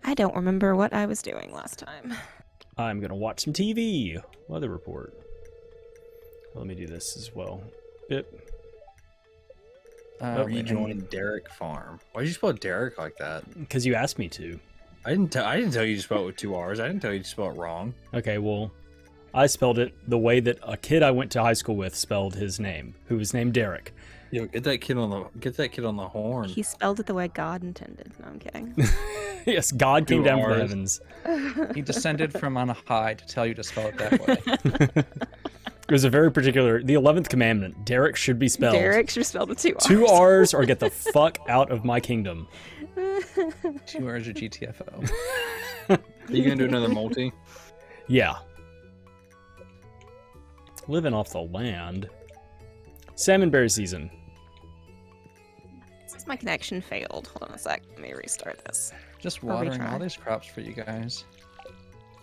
I don't remember what I was doing last time. I'm gonna watch some TV. Weather report. Let me do this as well. Bip. Rejoin Derek Farm. Why did you spell Derek like that? Because you asked me to. I didn't tell you to spell it with 2 R's. I didn't tell you to spell it wrong. Okay, well, I spelled it the way that a kid I went to high school with spelled his name, who was named Derek. Yo, get that kid on the horn. He spelled it the way God intended. No, I'm kidding. Yes, God came 2 down from the R's. heavens. He descended from on high to tell you to spell it that way. It was a very particular, the 11th commandment. Derek should be spelled. Derek should spell it 2 R's. 2 R's or get the fuck out of my kingdom. 2 R's or GTFO. Are you gonna do another multi? Yeah. Living off the land. Salmonberry season. Since my connection failed. Hold on a sec. Let me restart this. Just I'll watering retry. all these crops for you guys.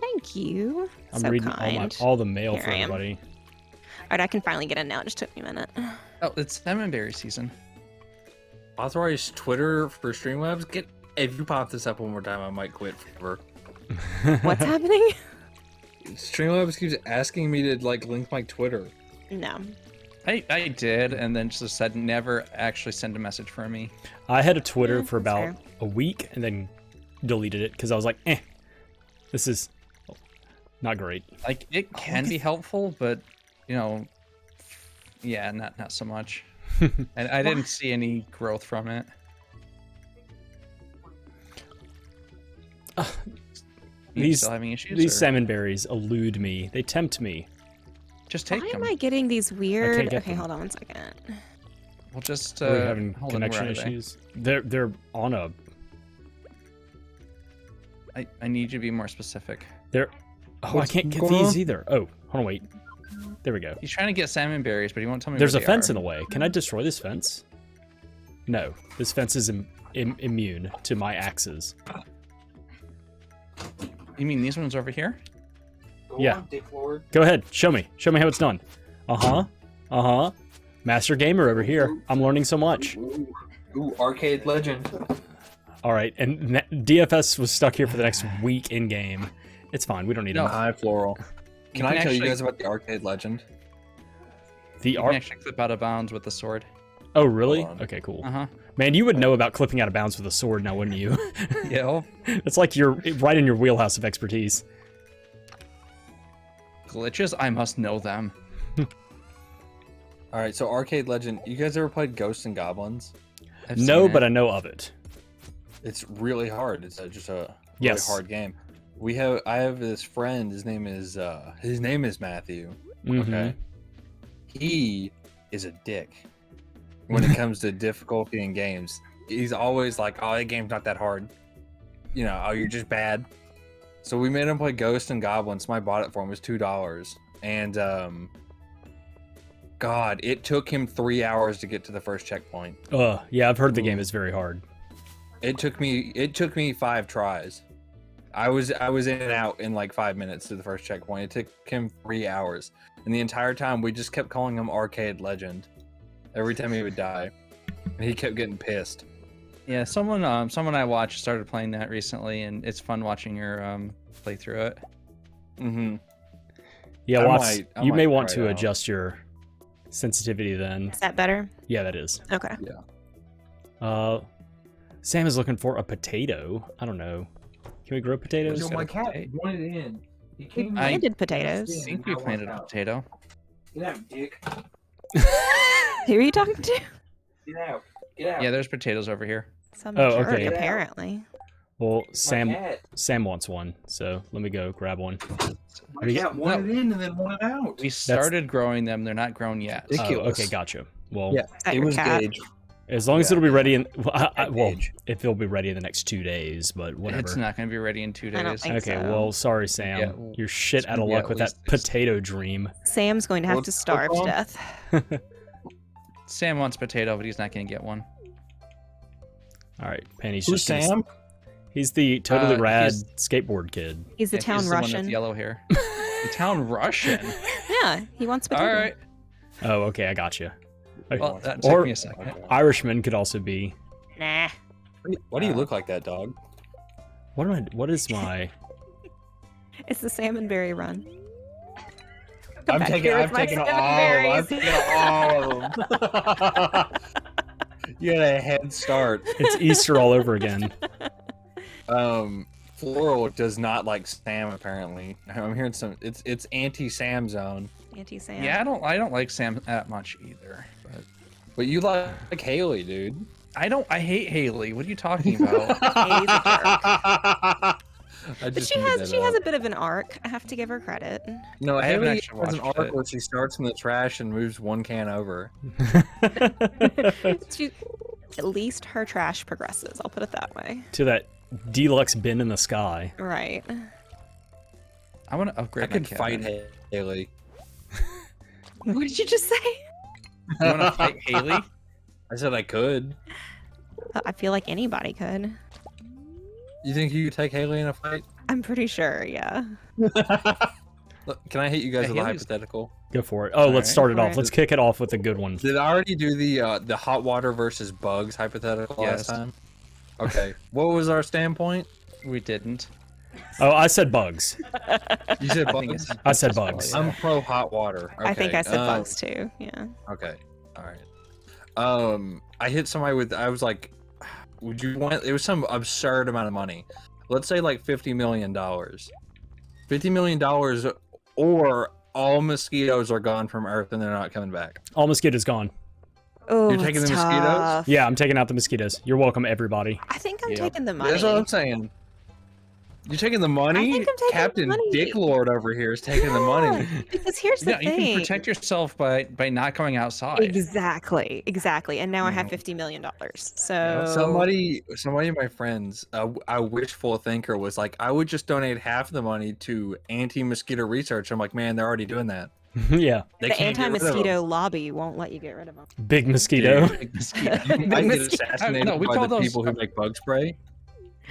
Thank you. I'm So reading kind. all the mail Here for I am. everybody. Alright, I can finally get in now. It just took me a minute. Oh, it's salmonberry season. Authorize Twitter for Streamlabs. If you pop this up one more time, I might quit forever. What's happening? Streamlabs keeps asking me to link my Twitter. No. I did, and then just said never actually send a message for me. I had a Twitter Yeah, for that's about fair. a week and then deleted it because I was like, this is not great. Like it can be helpful, but you know, yeah, not so much. And I didn't see any growth from it. You These still having issues? these or salmon berries elude me. They tempt me. just Why take them. am I getting these weird... get Okay, them. hold on one second. We'll just Are we having hold on, where connection are they? issues? They're on a. I need you to be more specific. They're. Oh, I What's can't get going these on? either. Oh, hold on, wait. There we go. He's trying to get salmon berries, but he won't tell me. There's a where they fence are. in the way. Can I destroy this fence? No, this fence is immune to my axes. You mean these ones over here? Yeah. Go ahead, show me. Show me how it's done. Uh-huh. Master gamer over here. I'm learning so much. Ooh, Arcade Legend. All right, and DFS was stuck here for the next week in game. It's fine. We don't need No. him. Hi, Floral. Can I can tell you actually- guys about the Arcade Legend? The You can art. actually clip out of bounds with the sword. Oh, really? Hold on. Okay, cool. Uh-huh. Man, you would know about clipping out of bounds with a sword now, wouldn't you? Yeah. It's like you're right in your wheelhouse of expertise. Glitches? I must know them. All right, so Arcade Legend. You guys ever played Ghosts and Goblins? I've No, seen but it. I know of it. It's really hard. It's just a really Yes. hard game. I have this friend. His name is Matthew. Mhm. Okay. He is a dick when it comes to difficulty in games. He's always like, "Oh, that game's not that hard." You know, "Oh, you're just bad." So we made him play Ghosts and Goblins. So I bought it for him. It was $2, and God, it took him 3 hours to get to the first checkpoint. Yeah, I've heard the game is very hard. It took me 5 tries. I was in and out in like 5 minutes to the first checkpoint. It took him 3 hours, and the entire time we just kept calling him Arcade Legend. Every time he would die, and he kept getting pissed. Yeah, someone I watched started playing that recently, and it's fun watching her play through it. Mm-hmm. Yeah, I Watts, might- I you may might want try to it out. adjust your sensitivity then. Is that better? Yeah, that is. Okay. Sam is looking for a potato. I don't know. Can we grow potatoes? Yo, my cat wanted in. He came I- Planted potatoes. I think we planted a potato. Get out, dick. Who are you talking to? Get out. Get out. Yeah, there's potatoes over here. Some Oh, jerk, okay. apparently. Well, cat. Sam wants one, so let me go grab one. My cat wanted in and then wanted out. We started growing them. They're not grown yet. Dick- Oh, Ridiculous. okay, gotcha. Well, Yeah, Is that it your was cat? Gage. as long as Yeah. it'll be ready in well, Gage. if it'll be ready in the next 2 days, but whatever. It's not going to be ready in 2 I don't days. think Okay, so. well, sorry, Sam. Yeah, You're shit it's out of gonna be luck at with that least this- potato dream. Sam's going to have to What's starve to wrong? death. Sam wants potato, but he's not going to get one. All right, Penny's Who's just gonna- Sam? He's the totally rad he's- skateboard kid. He's the Yeah, town he's the one with Russian. yellow hair. The town Russian? Yeah, he wants potato. All right. Oh, okay, I got you. Well, that took Or- me a second. Irishman could also be. Nah. Why do you look like that, dog? What is my? It's the salmonberry run. I'm back taking here all with my of them. I'm salmonberries. taking all of them. You got a head start. It's Easter all over again. Floral does not like Sam apparently. I'm hearing some. It's Auntie Sam zone. Auntie Sam. Yeah, I don't like Sam that much either. But you like Haley, dude. I hate Haley. What are you talking about? He's a jerk. But Just she made has that up. a bit of an arc. I have to give her credit. No, I haven't Haley actually has an watched arc it. where she starts in the trash and moves one can over. She, at least her trash progresses. I'll put it that way. To that deluxe bin in the sky. Right. I want to I upgrade. could my fight cabin. Haley. What did you just say? You want to fight Haley? I said I could. I feel like anybody could. You think you could take Haley in a fight? I'm pretty sure, yeah. Look, can I hit you guys Yeah, with a Haley's- hypothetical? Go for it. Oh, let's Alright. start it off. Alright. Let's kick it off with a good one. Did I already do the hot water versus bugs hypothetical Yes. last time? Okay. What was our standpoint? We didn't. Oh, I said bugs. You said I think bugs. it's- I said it's bugs. probably, I'm pro hot water. Okay. I think I said bugs too. Yeah. Okay. All right. I hit somebody with. I was like, "Would you want?" It was some absurd amount of money. Let's say like $50 million. $50 million, or all mosquitoes are gone from Earth and they're not coming back. All mosquitoes gone. Oh, You're taking it's the mosquitoes? tough. Yeah, I'm taking out the mosquitoes. You're welcome, everybody. I think I'm Yeah. taking the money. That's what I'm saying. You're taking the money. think I'm taking the Captain money. Dick Lord over here is taking the money. Because here's the Yeah, you thing. can protect yourself by not going outside. Exactly. And now I have Mhm. $50 million. So Somebody of my friends, a wishful thinker, was like, I would just donate half the money to anti-mosquito research. I'm like, man, they're already doing that. Yeah, They the can't get rid of them. anti-mosquito lobby won't let you get rid of them. big mosquito. Dude, Mosquito. you might get Mosquito. assassinated No, we by call the those- people who make bug spray.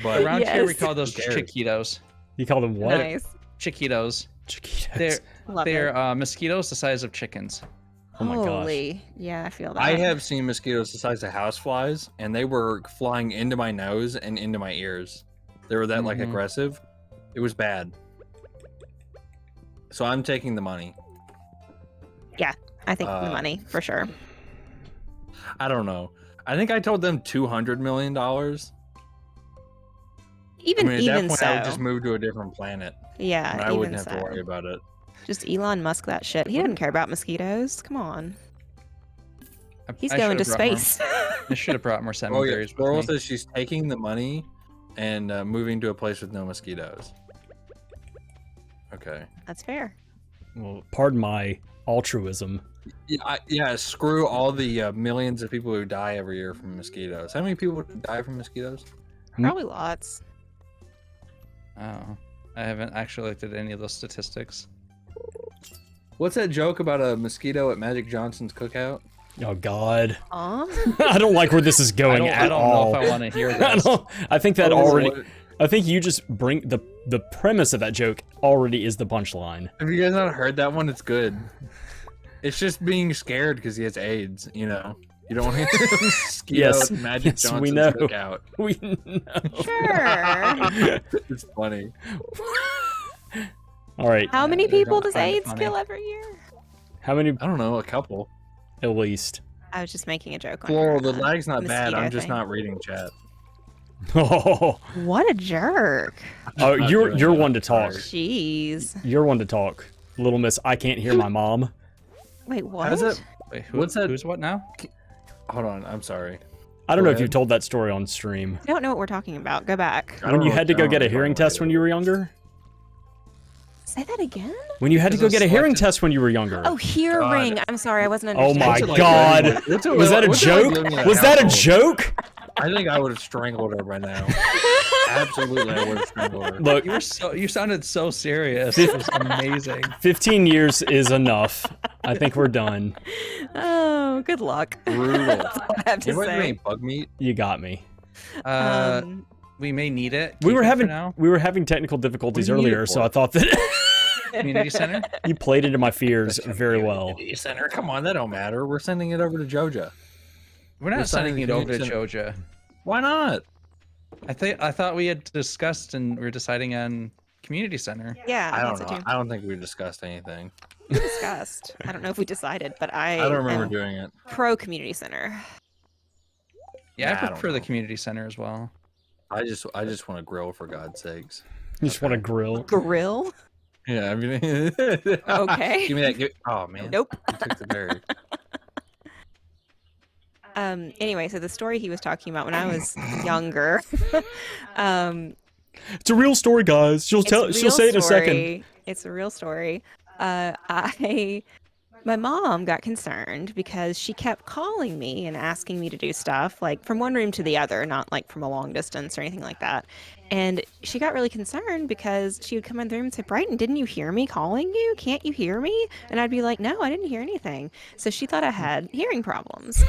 But Around here, we Yes. call those Who cares? chiquitos. You call them what? Nice. Chiquitos. Chiquitos. Love They're it. mosquitoes the size of chickens. Oh my gosh. Holy. Yeah, I feel that. I have seen mosquitoes the size of houseflies, and they were flying into my nose and into my ears. They were that like Mhm. aggressive. It was bad. So I'm taking the money. I think the uh, money for sure. I don't know. I think I told them $200 million. Even I mean, at even that point, so. I would just move to a different planet, Yeah, and I even wouldn't have so. to worry about it. Just Elon Musk that shit. He doesn't care about mosquitoes. Come on. He's I going to should've brought more- space. I should have brought more salmon Oh yeah, berries Floral with me. says she's taking the money and moving to a place with no mosquitoes. Okay. That's fair. Well, pardon my altruism. Yeah, screw all the millions of people who die every year from mosquitoes. How many people die from mosquitoes? Probably lots. Oh, I haven't actually looked at any of those statistics. What's that joke about a mosquito at Magic Johnson's cookout? Oh God. Aw. I don't like where this is I going don't, at I don't all. know if I want to hear I this. don't- I think that Oh, already. what- I think you just bring the premise of that joke already is the punchline. Have you guys not heard that one? It's good. It's just being scared because he has AIDS. You know, you don't want to mosquito Yes, at Magic yes, Johnson's we know. cookout. We know. Sure. It's funny. All right. How many I don't people does find it AIDS funny. kill every year? How many I don't know, a couple. at least? I was just making a joke on Floral, your, the lag's not bad. mosquito I'm just thing. not reading chat. Oh, What a jerk. oh, not you're doing that. one to talk. Sorry. Jeez. You're one to talk. Little Miss, I can't hear my mom. Wait, what? How's it? Wait, What's that? Who's what now? Hold on, I'm sorry. I don't Go know if you ahead. told that story on stream. I don't know what we're talking about. Go back. I When don't you know- had to I go don't get a know hearing what it test when you were younger? Say that again? When you had to go Because get a of hearing selective- test when you were younger? Oh, hearing. I'm sorry, I wasn't Oh understanding. my What's it like God. living with- what's it- Was that a what's it like joke? living in Was that a household? joke? I think I would have strangled her by now. Absolutely, I would have strangled her. Look, You sounded so serious. It was amazing. 15 years is enough. I think we're done. Oh, good luck. Brutal. That's all I have to Anybody have any say. bug meat? You got me. We may need it. We Keep were it for having now. technical difficulties What do you need earlier, it so for? I thought that Community center. you played into my fears very well. Community center. Come on, that don't matter. We're sending it over to Joja. We're not We're signing sending it the over to community Joja. Why not? I thought we had discussed and we were deciding on community center. Yeah, I I don't thought know. so too. I don't think we discussed anything. We discussed. I don't know if we decided, but I I don't remember am doing it. pro community center. Yeah, Nah, I I don't prefer the know. community center as well. I just want to grill for God's sakes. You just want to grill. Grill? Yeah, I mean. Okay. Give me that. Oh man. Nope. You took the berry. Anyway, so the story he was talking about when I was younger. It's a real story, guys. She'll say it in a second. It's a real story. My mom got concerned because she kept calling me and asking me to do stuff like from one room to the other, not like from a long distance or anything like that. And she got really concerned because she would come in the room and say, Brighton, didn't you hear me calling you? Can't you hear me? And I'd be like, no, I didn't hear anything. So she thought I had hearing problems.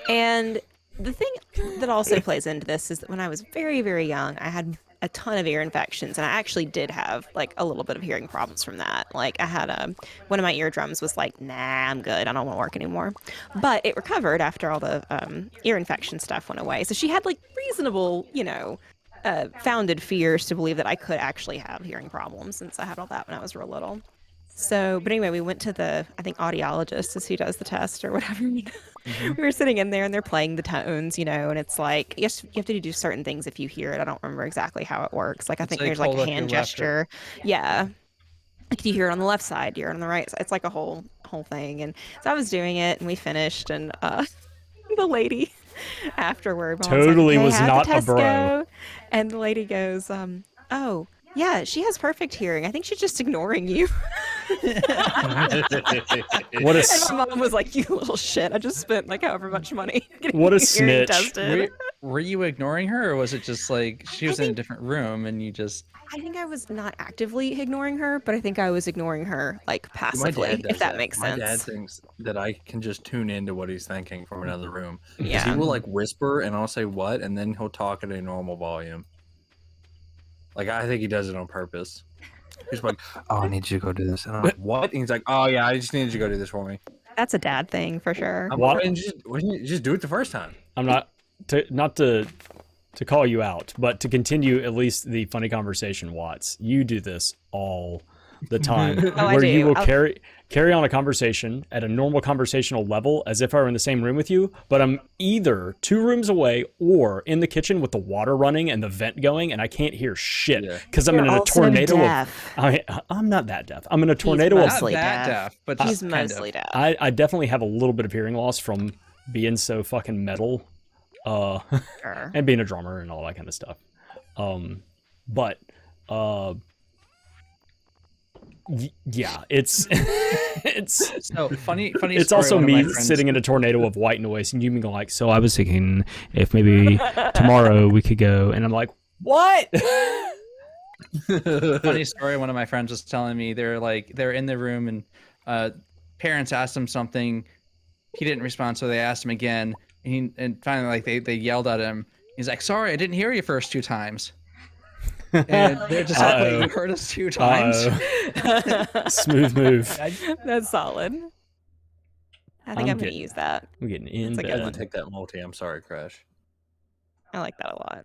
And the thing that also plays into this is that when I was very, very young, I had a ton of ear infections, and I actually did have like a little bit of hearing problems from that. Like I had one of my eardrums was like, nah, I'm good, I don't want to work anymore. But it recovered after all the ear infection stuff went away. So she had like reasonable, founded fears to believe that I could actually have hearing problems since I had all that when I was real little. So, but anyway, we went to I think audiologist is who does the test or whatever. We were sitting in there and they're playing the tones, and it's like, yes, you have to do certain things if you hear it. I don't remember exactly how it works. Like, I think there's like a hand gesture. Yeah. Like, you hear it on the left side, you hear it on the right side. It's like a whole thing. And so I was doing it and we finished, and the lady afterward Totally was how'd not the a test bro. go? And the lady goes, oh, yeah, she has perfect hearing. I think she's just ignoring you. What a And my mom was like, you little shit. I just spent like however much money getting What a your hearing snitch. tested. Were you ignoring her, or was it just like she was in a different room and you just? I think I was not actively ignoring her, but I think I was ignoring her like My passively, dad does if that makes sense. My dad thinks that I can just tune into what he's thinking from another room. 'Cause Yeah. He will like whisper and I'll say what, and then he'll talk at a normal volume. Like I think he does it on purpose. He's like, "Oh, I need you to go do this." And I'm like, "What?" And he's like, "Oh yeah, I just need you to go do this for me." That's a dad thing for sure. I'm What? like, why didn't you just do it the first time? I'm not to call you out, but to continue at least the funny conversation, Watts, you do this all the time, Oh, I where do. you will I'll- carry on a conversation at a normal conversational level as if I were in the same room with you, but I'm either 2 rooms away or in the kitchen with the water running and the vent going, and I can't hear shit Yeah. because I'm You're in a also tornado deaf. I'm not that deaf. I'm in a tornado He's of mostly Not that deaf. deaf, but He's just kind mostly of. deaf. I definitely have a little bit of hearing loss from being so fucking metal, Sure. and being a drummer and all that kind of stuff. But yeah, it's it's So funny. it's story, also one of my me friends- sitting in a tornado of white noise, and you being like, so I was thinking if maybe tomorrow we could go, and I'm like, what? Funny story. One of my friends was telling me they're in the room and parents asked him something. He didn't respond, so they asked him again. And finally, like they yelled at him. He's like, "Sorry, I didn't hear you first 2 times." And they're just like, "Wait, you heard us 2 times?" Smooth move. That's solid. I think I'm I'm going to getting- use that. I'm getting in That's a good I'm bed. gonna take that multi. I'm sorry, Crash. I like that a lot.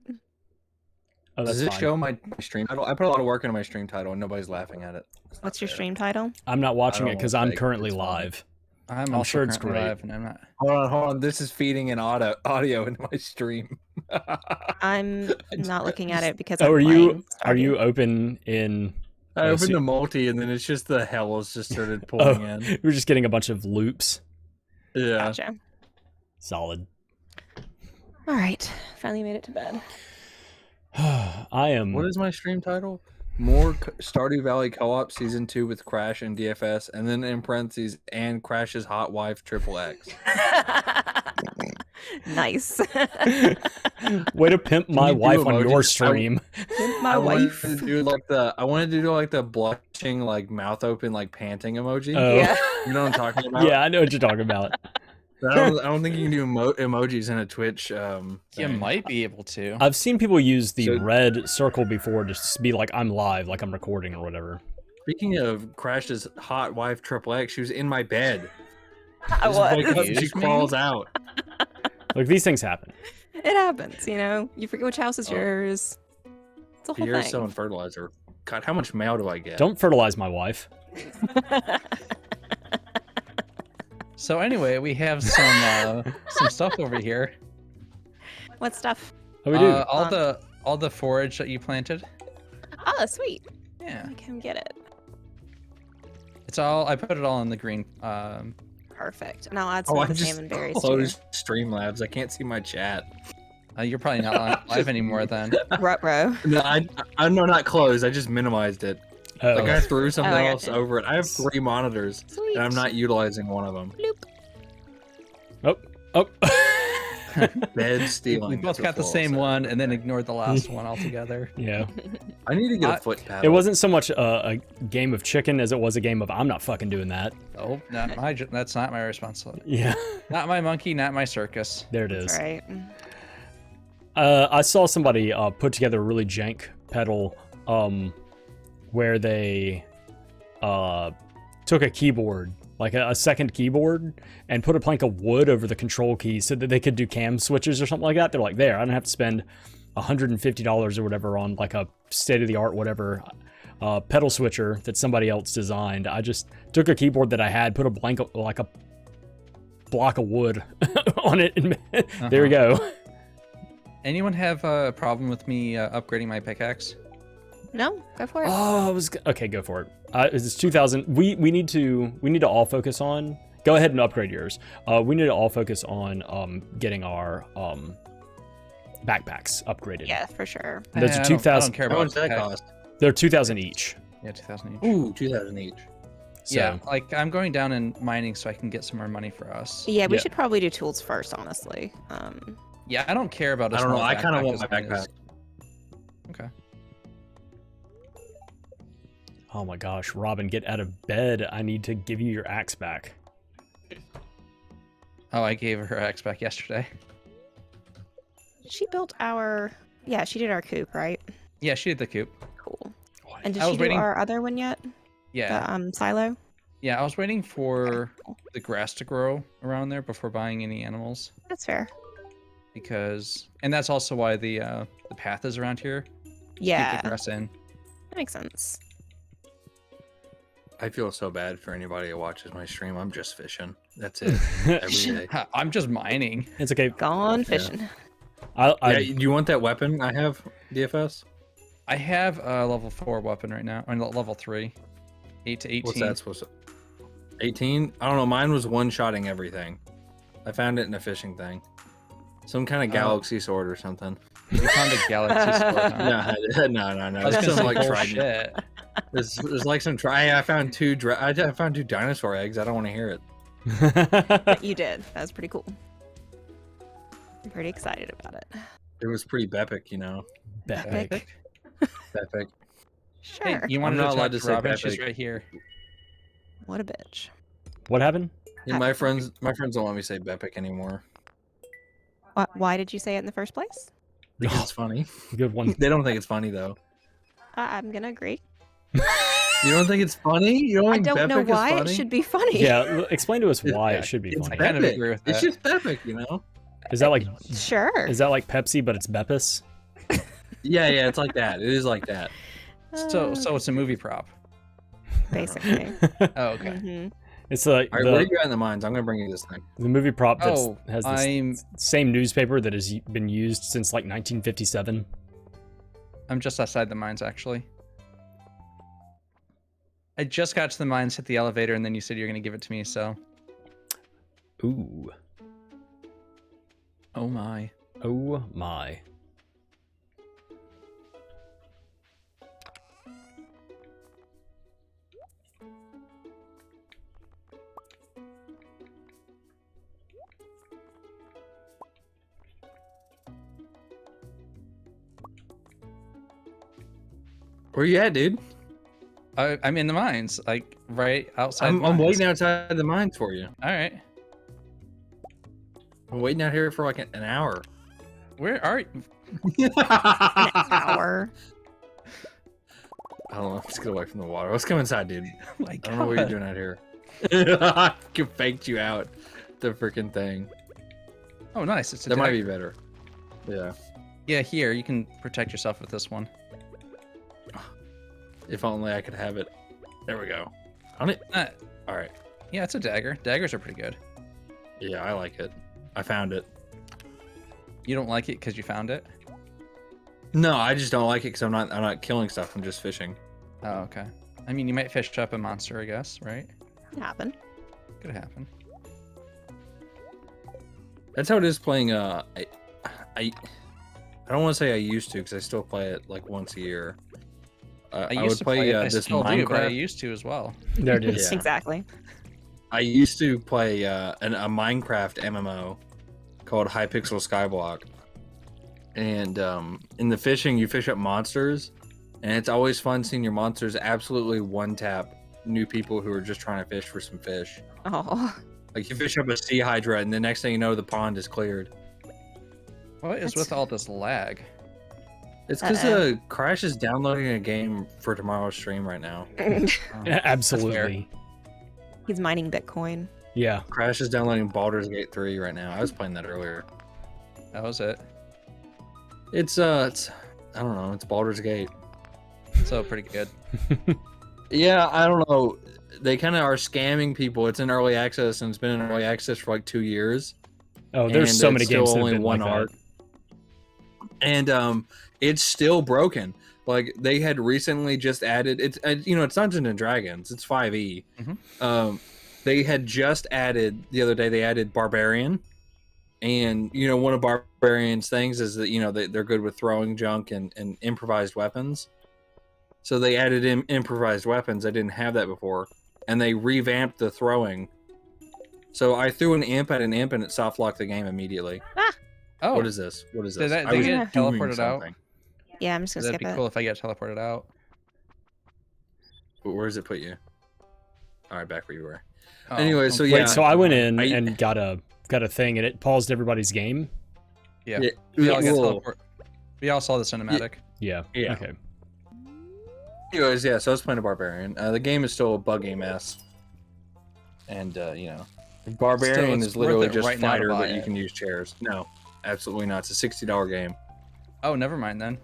Oh, that's Does it fine. show my stream title? I put a lot of work into my stream title, and nobody's laughing at it. It's not What's your fair. stream title? I'm not watching I it don't because wanna I'm fake it, currently it's fine. live. I'm I'm also sure it's currently great. live, and I'm not. Hold on. This is feeding in audio into my stream. I'm not looking at it because Oh, I'm are playing you Stardew. open in? I Oh, opened so- the multi, and then it's just the hells just started Oh, pulling in. we're just getting a bunch of loops. Yeah. Gotcha. Solid. All right. Finally made it to bed. I am. What is my stream title? More Stardew Valley Co-op Season 2 with Crash and DFS, and then in parentheses, and Crash's hot wife XXX. Nice. Way to pimp my you do wife on your emojis? stream. My wife. wanted to do I wanted to do like the blushing, like mouth open, like panting emoji. Oh. Yeah. You know what I'm talking about? Yeah, I know what you're talking about. I don't think you can do emojis in a Twitch. You thing. might be able to. I've seen people use the So- red circle before to be like, I'm live, like I'm recording or whatever. Speaking of Crash's hot wife XXX, she was in my bed. I Just wake up was. and she Excuse me? crawls out. Like, these things happen. It happens, you know. You forget which house is Oh. yours. It's a whole You're thing. selling fertilizer. God, how much mail do I get? Don't fertilize my wife. So anyway, we have some stuff over here. What stuff? Oh, we do. All the forage that you planted. Oh, sweet. Yeah, I can get it. it's all. I put it all in the green. Perfect. And I'll add some Oh, of I the just salmon berries too. closed Streamlabs. I can't see my chat. You're probably not live anymore then. Ruh-roh. No, I no, not closed. I just minimized it. Oh. Like I threw something I else gotcha. over it. I have 3 monitors, Sweet. and I'm not utilizing one of them. Bloop. Oh. Bed We stealing. both that's got the what same Paul one and then ignored the last one altogether. Yeah. said. I need to get a foot paddle. It wasn't so much a game of chicken as it was a game of I'm not fucking doing that. Oh, that's not my responsibility. Yeah. Not my monkey, not my circus. There it is. That's right. I saw somebody put together a really jank pedal where they took a keyboard, like a second keyboard, and put a plank of wood over the control keys so that they could do cam switches or something like that. They're like, there, I don't have to spend $150 or whatever on like a state-of-the-art whatever pedal switcher that somebody else designed. I just took a keyboard that I had, put a blank, like a block of wood on it, and there we go. Anyone have a problem with me upgrading my pickaxe? No, go for it. Oh, okay. Go for it. It's 2000. We need to all focus on. Go ahead and upgrade yours. We need to all focus on getting our backpacks upgraded. Yeah, for sure. Those are I 2,000. don't care How about much that pickaxe. cost? They're 2,000 each. Yeah, 2,000 each. Ooh, 2,000 each. So, Yeah, like I'm going down and mining so I can get some more money for us. Yeah, we Yeah. should probably do tools first, honestly. Yeah, I don't care about. I don't know. I kind of want as my long as- backpack. Okay. oh my gosh, Robin, get out of bed. I need to give you your axe back. Oh, I gave her axe back yesterday. She built our. Yeah, she did our coop, right? Yeah, she did the coop. Cool. And did I she was do waiting- our other one yet? Yeah, The silo. yeah. I was waiting for Cool. the grass to grow around there before buying any animals That's fair. and that's also why the path is around here. Keep Yeah, the grass in. that makes sense. I feel so bad for anybody who watches my stream. I'm just fishing. That's it. Every day. Ha, I'm just mining. It's okay. Gone fishing. I Yeah, do you want that weapon I have, DFS? I have a level 4 weapon right now. I mean, level 3. 8 to 18. What's that supposed to? 18? I don't know. Mine was one-shotting everything. I found it in a fishing thing. Some kind of galaxy sword or something. You found a galaxy sword, huh? No. I was It's gonna some say like trident. bullshit. There's like some I found two. I found 2 dinosaur eggs. I don't want to hear it. But you did. That was pretty cool. I'm pretty excited about it. It was pretty bepic, you know. Epic. Bepic. Sure. Hey, you wanted not to allowed talk to to say Robin? She's epic. right here. What a bitch. What happened? Yeah, my friends don't let me say bepic anymore. Why did you say it in the first place? Because it's funny. Good one. They don't think it's funny though. I'm gonna agree. You don't think it's funny? You don't I think don't know bepic is why it funny? should be funny. Yeah, explain to us why it should be It's I funny. kind of bepic. agree with It's that. just bepic, you know. Is that like Sure. Pepsi, but it's Beppis? Yeah, it's like that. It is like that. So it's a movie prop. Basically. Oh, okay. Mhm. It's like All right, where are you at in the mines? I'm gonna bring you this thing. the movie prop that Oh, has the I'm same newspaper that has been used since like 1957. I'm just outside the mines actually. I just got to the mines, hit the elevator, and then you said you're gonna give it to me. So, Ooh. oh my. Oh my. Where you at, dude? I'm in the mines, like right outside. I'm the mines. waiting outside the mines for you. All right. I'm waiting out here for like an hour. Where are you? An hour. I don't know. Let's get away from the water. Let's come inside, dude. Oh my I don't know what you're doing out here. I faked you out. The freaking thing. Oh, nice. It's a That might be dagger. better. Yeah. Yeah, here you can protect yourself with this one. If only I could have it. There we go. On it. Uh, All right. yeah, it's a dagger. Daggers are pretty good. Yeah, I like it. I found it. You don't like it because you found it? No, I just don't like it because I'm not killing stuff. I'm just fishing. Oh, okay. I mean, you might fish up a monster, I guess, right? It happened. Could happen. That's how it is playing. I don't want to say I used to because I still play it like once a year. I would used to play it. I this still do, but I Minecraft. used to as well. There it is. Yeah. Exactly. I used to play a Minecraft MMO called Hypixel Skyblock, and in the fishing, you fish up monsters, and it's always fun seeing your monsters absolutely one tap new people who are just trying to fish for some fish. Oh, Like you fish up a sea hydra, and the next thing you know, the pond is cleared. What is with all this lag? It's because Uh-oh. Crash is downloading a game for tomorrow's stream right now. Oh, Absolutely. he's mining Bitcoin. Yeah. Crash is downloading Baldur's Gate 3 right now. I was playing that earlier. that was it. It's I don't know. It's Baldur's Gate. So pretty good. Yeah, I don't know. They kind of are scamming people. It's in early access, and it's been in early access for like 2 years. Oh, there's And so many it's still games that have only been one like art. And it's still broken. Like they had recently just added it's it's Dungeons and Dragons. It's 5e. They had just added the other day. They added Barbarian, and one of Barbarian's things is that they're good with throwing junk and improvised weapons. So they added in improvised weapons. I didn't have that before, and they revamped the throwing. So I threw an imp at an imp, and it soft locked the game immediately. Oh, What is this? What is Did this? that- I they was get doing teleported out? something. Yeah, I'm just gonna that'd skip be it. cool if I get teleported out. But where does it put you? All right, back where you were. Oh, Anyway, so okay. yeah. Wait, so I went in I- and got a thing, and it paused everybody's game. Yeah. Yeah, We all got well, teleport. We all saw the cinematic. Yeah. Yeah. Okay. Anyways, yeah. So I was playing a Barbarian. The game is still a buggy mess, and Barbarian it's is literally worth it just right now to fighter, buy but you it. can use chairs. No, absolutely not. It's a $60 game. Oh, never mind then.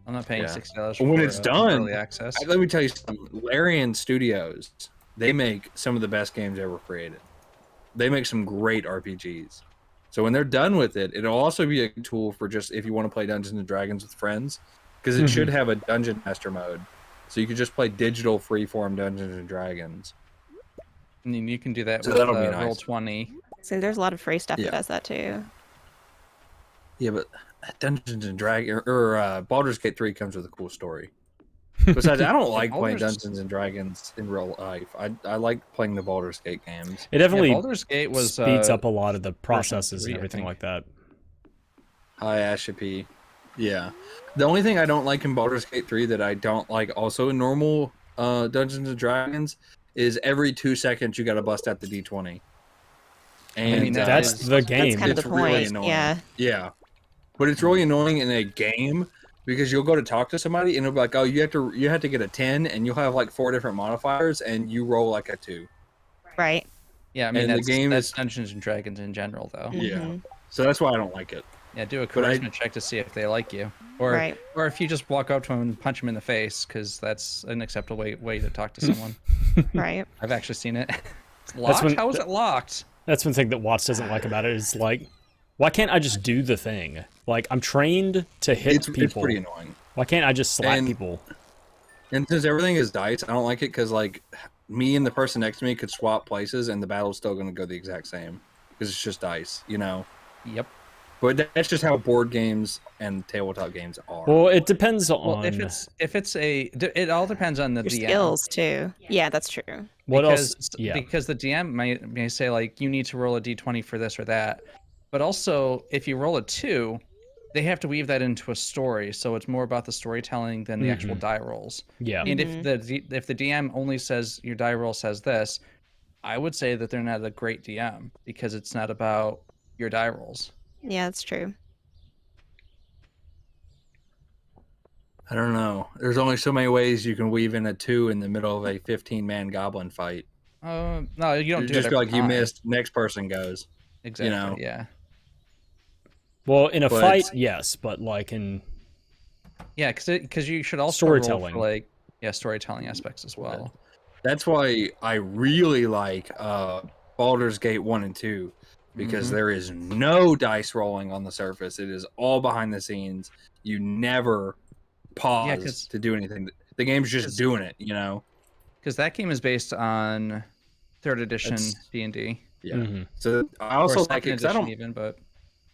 I'm not paying Yeah. $60 When it's done, early access. Let me tell you something. Larian Studios, they make some of the best games ever created. They make some great RPGs. So when they're done with it, it'll also be a tool for just if you want to play Dungeons and Dragons with friends, because it should have a Dungeon Master mode. So you could just play digital freeform Dungeons and Dragons. And then you can do that So with that'll be nice. Roll20. So there's a lot of free stuff Yeah. that does that too. Yeah, but Dungeons and Dragons or Baldur's Gate 3 comes with a cool story. Besides, I don't like playing Baldur's- Dungeons and Dragons in real life. I like playing the Baldur's Gate games. It definitely Baldur's Gate was speeds up a lot of the processes 3, and I everything think. like that. Hi, Ashapy. Yeah. The only thing I don't like in Baldur's Gate 3 that I don't like also in normal Dungeons and Dragons is every 2 seconds you got to bust out the D20. And I mean, That's is- the game. That's kind of It's the really point. annoying. Yeah. Yeah. But it's really annoying in a game because you'll go to talk to somebody and it'll be like, "Oh, you have to get a 10," and you'll have like 4 different modifiers and you roll like a 2. Right. Yeah, I mean And the that's, game that's is- Dungeons and Dragons in general, though. Yeah. Mhm. So that's why I don't like it. Yeah, do a But I- charisma check to see if they like you, or Right. or if you just walk up to them and punch them in the face, because that's an acceptable way to talk to someone. Right. I've actually seen it. It's locked? when- How is it locked? That's one thing that Watts doesn't like about it is like, why can't I just do the thing? Like I'm trained to hit It's people. pretty annoying. Why can't I just slap And- people? And since everything is dice, I don't like it because like me and the person next to me could swap places and the battle's still going to go the exact same because it's just dice, Yep. But that's just how board games and tabletop games are. Well, it depends Well, on it all depends on the Your DM. skills too. Yeah, that's true. what because, else. Yeah. Because the DM may say like you need to roll a d20 for this or that, but also if you roll a 2, they have to weave that into a story, so it's more about the storytelling than the actual die rolls. Yeah. And if the DM only says your die roll says this, I would say that they're not a great DM because it's not about your die rolls. Yeah, that's true. I don't know. There's only so many ways you can weave in a 2 in the middle of a 15-man goblin fight. No, you don't You do just it feel every like you time. missed. Next person goes. Exactly. know. Yeah. Well, in a But- fight, yes, but like in Yeah, because you should also roll Storytelling. for like storytelling aspects as well. That's why I really like Baldur's Gate 1 and 2 because Mhm. there is no dice rolling on the surface. It is all behind the scenes. You never pause 'cause- to do anything. The game's 'cause- just doing it, you know. Because that game is based on 3rd edition That's- D&D. Yeah. Mhm. So I Or also 2nd like it 'cause I edition don't. even, but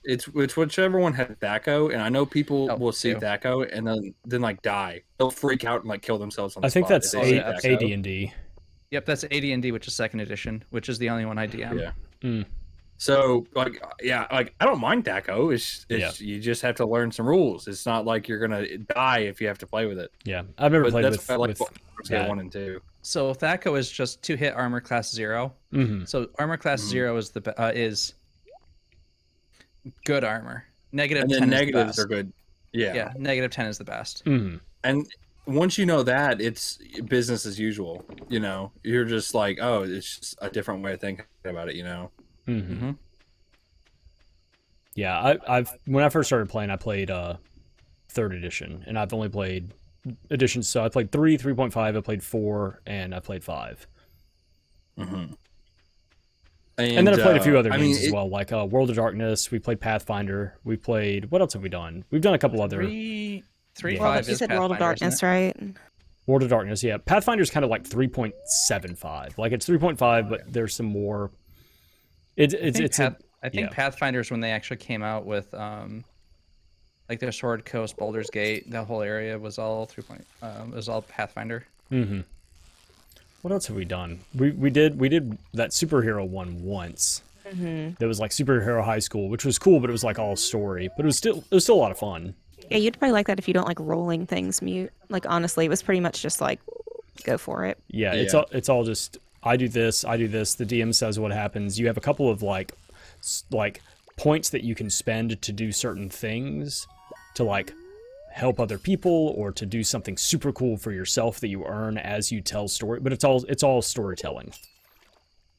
It's whichever one had Thaco, and I know people Oh, will see too. Thaco and then like die. They'll freak out and like kill themselves on the I think spot that's if they see Thaco. AD&D. Yep, that's AD&D, which is 2nd edition, which is the only one I DM. Yeah. Mm. So like like I don't mind Thaco. It's you just have to learn some rules. It's not like you're gonna die if you have to play with it. Yeah, I've never But played that's with, why I like with Baldur's Gate that. 1 and 2. So Thaco is just 2-hit armor class 0. Mhm. So armor class Mhm. 0 is is good armor. Negative And 10 then is the negatives best. are good. Yeah, negative 10 is the best. Mhm. And once you know that, it's business as usual. You know, you're just like, oh, it's just a different way of thinking about it. You know. Mhm. Mhm. Yeah, I've when I first started playing, I played 3rd edition, and I've only played editions. So I played 3, 3.5, I played 4, and I played 5. Mm-hmm. And then I played a few other I games mean, as well, like World of Darkness. We played Pathfinder. We played what else have we done? We've done a couple other 3, Yeah. Well, 5 you is said World of Pathfinder, isn't Darkness, right? World of Darkness. Yeah, Pathfinder's kind of like 3.75. Like it's 3.5, but there's some more. It's I think yeah. Pathfinder's when they actually came out with like their Sword Coast, Baldur's Gate, that whole area was all was all Pathfinder. Mm-hmm. What else have we done? We did that superhero one once. Mm-hmm. That was like Superhero High School, which was cool, but it was like all story. But it was still a lot of fun. Yeah, you'd probably like that if you don't like rolling things mute. Like honestly, it was pretty much just like go for it. Yeah, Yeah. it's all just I do this. The DM says what happens. You have a couple of like points that you can spend to do certain things, to like help other people or to do something super cool for yourself that you earn as you tell story. But it's all storytelling.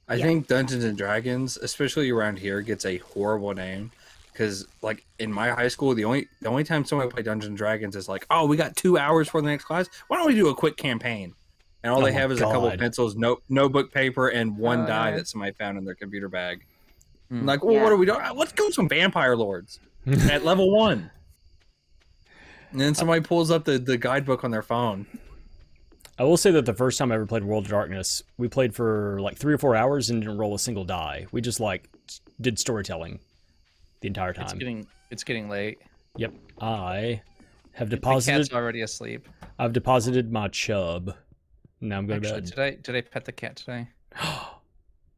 I think Dungeons and Dragons, especially around here, gets a horrible name because, like, in my high school, the only time somebody play Dungeons and Dragons is like, oh, we got 2 hours for the next class. Why don't we do a quick campaign? And all Oh they my have is a couple of God. pencils, notebook paper, and one Oh, die yeah. that somebody found in their computer bag. Hmm. I'm like, well, Yeah. what are we doing? Let's go some Vampire Lords at level 1. And then somebody pulls up the guidebook on their phone. I will say that the first time I ever played World of Darkness, we played for like 3 or 4 hours and didn't roll a single die. We just like did storytelling the entire time. It's getting late. Yep. I have The deposited. cat's already asleep. I've deposited my chub. Now I'm going Actually, to bed. did I pet the cat today?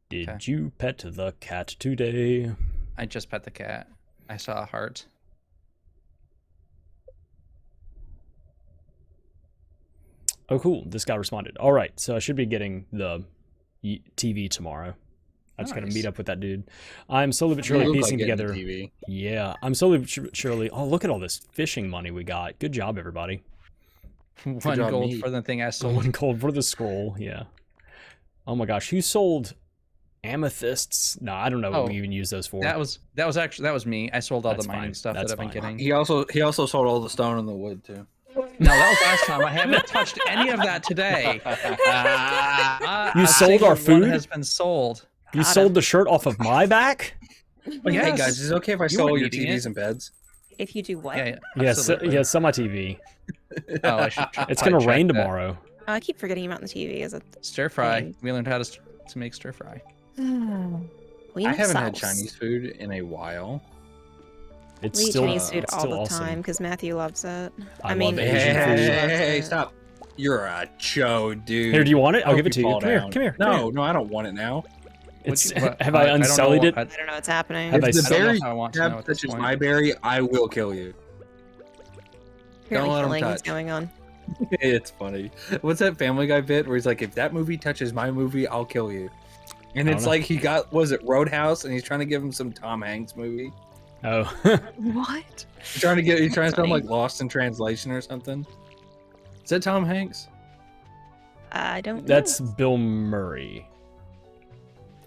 Did Okay. you pet the cat today? I just pet the cat. I saw a heart. Oh, cool. This guy responded. All right. So I should be getting the TV tomorrow. I just got to Nice. meet up with that dude. I'm slowly but You surely look piecing like getting together. the TV. Yeah, I'm slowly but surely. Oh, look at all this fishing money we got. Good job, everybody. 1 job, gold me. for the thing I sold. One cold for the scroll. Yeah. Oh my gosh, who sold amethysts? No, I don't know what Oh, we even use those for. That was me. I sold all That's the mining fine. stuff That's that I've been fine. getting. He also sold all the stone and the wood too. No, that was last time. I haven't touched any of that today. You A sold our single one food? has been sold. You Got sold him. the shirt off of my back? Hey Yes. guys, is it okay if I You sell weren't your eating TVs it. and beds? If you do what? Yeah, Yes, absolutely. yes, on my TV. Oh, I should. It's probably gonna rain check that. tomorrow. I keep forgetting about the TV as a. Stir fry. Dang. We learned how to make stir fry. We I make haven't had sauce. Chinese food in a while. It's We eat still, Chinese food it's all still the awesome. time because Matthew loves it. I mean, love Hey, Asian hey, food. hey, stop! You're a chode, dude. Here, do you want it? I'll Hope give it to you. fall Come here, down. come here. No, no, I don't want it now. It's, Would you- what- have I don't know unsullied it? what- I don't know what's happening. Have I If the s- I don't know berry if I want to know tab at this touches point. my berry, I will kill you. Apparently don't let 'em killing is touch. going on. It's funny. What's that Family Guy bit where he's like, "If that movie touches my movie, I'll kill you." And I it's don't know. like he got was it Roadhouse, and he's trying to give him some Tom Hanks movie. Oh. What? He's trying to That's film funny. like Lost in Translation or something. Is that Tom Hanks? I don't. That's know. Bill Murray.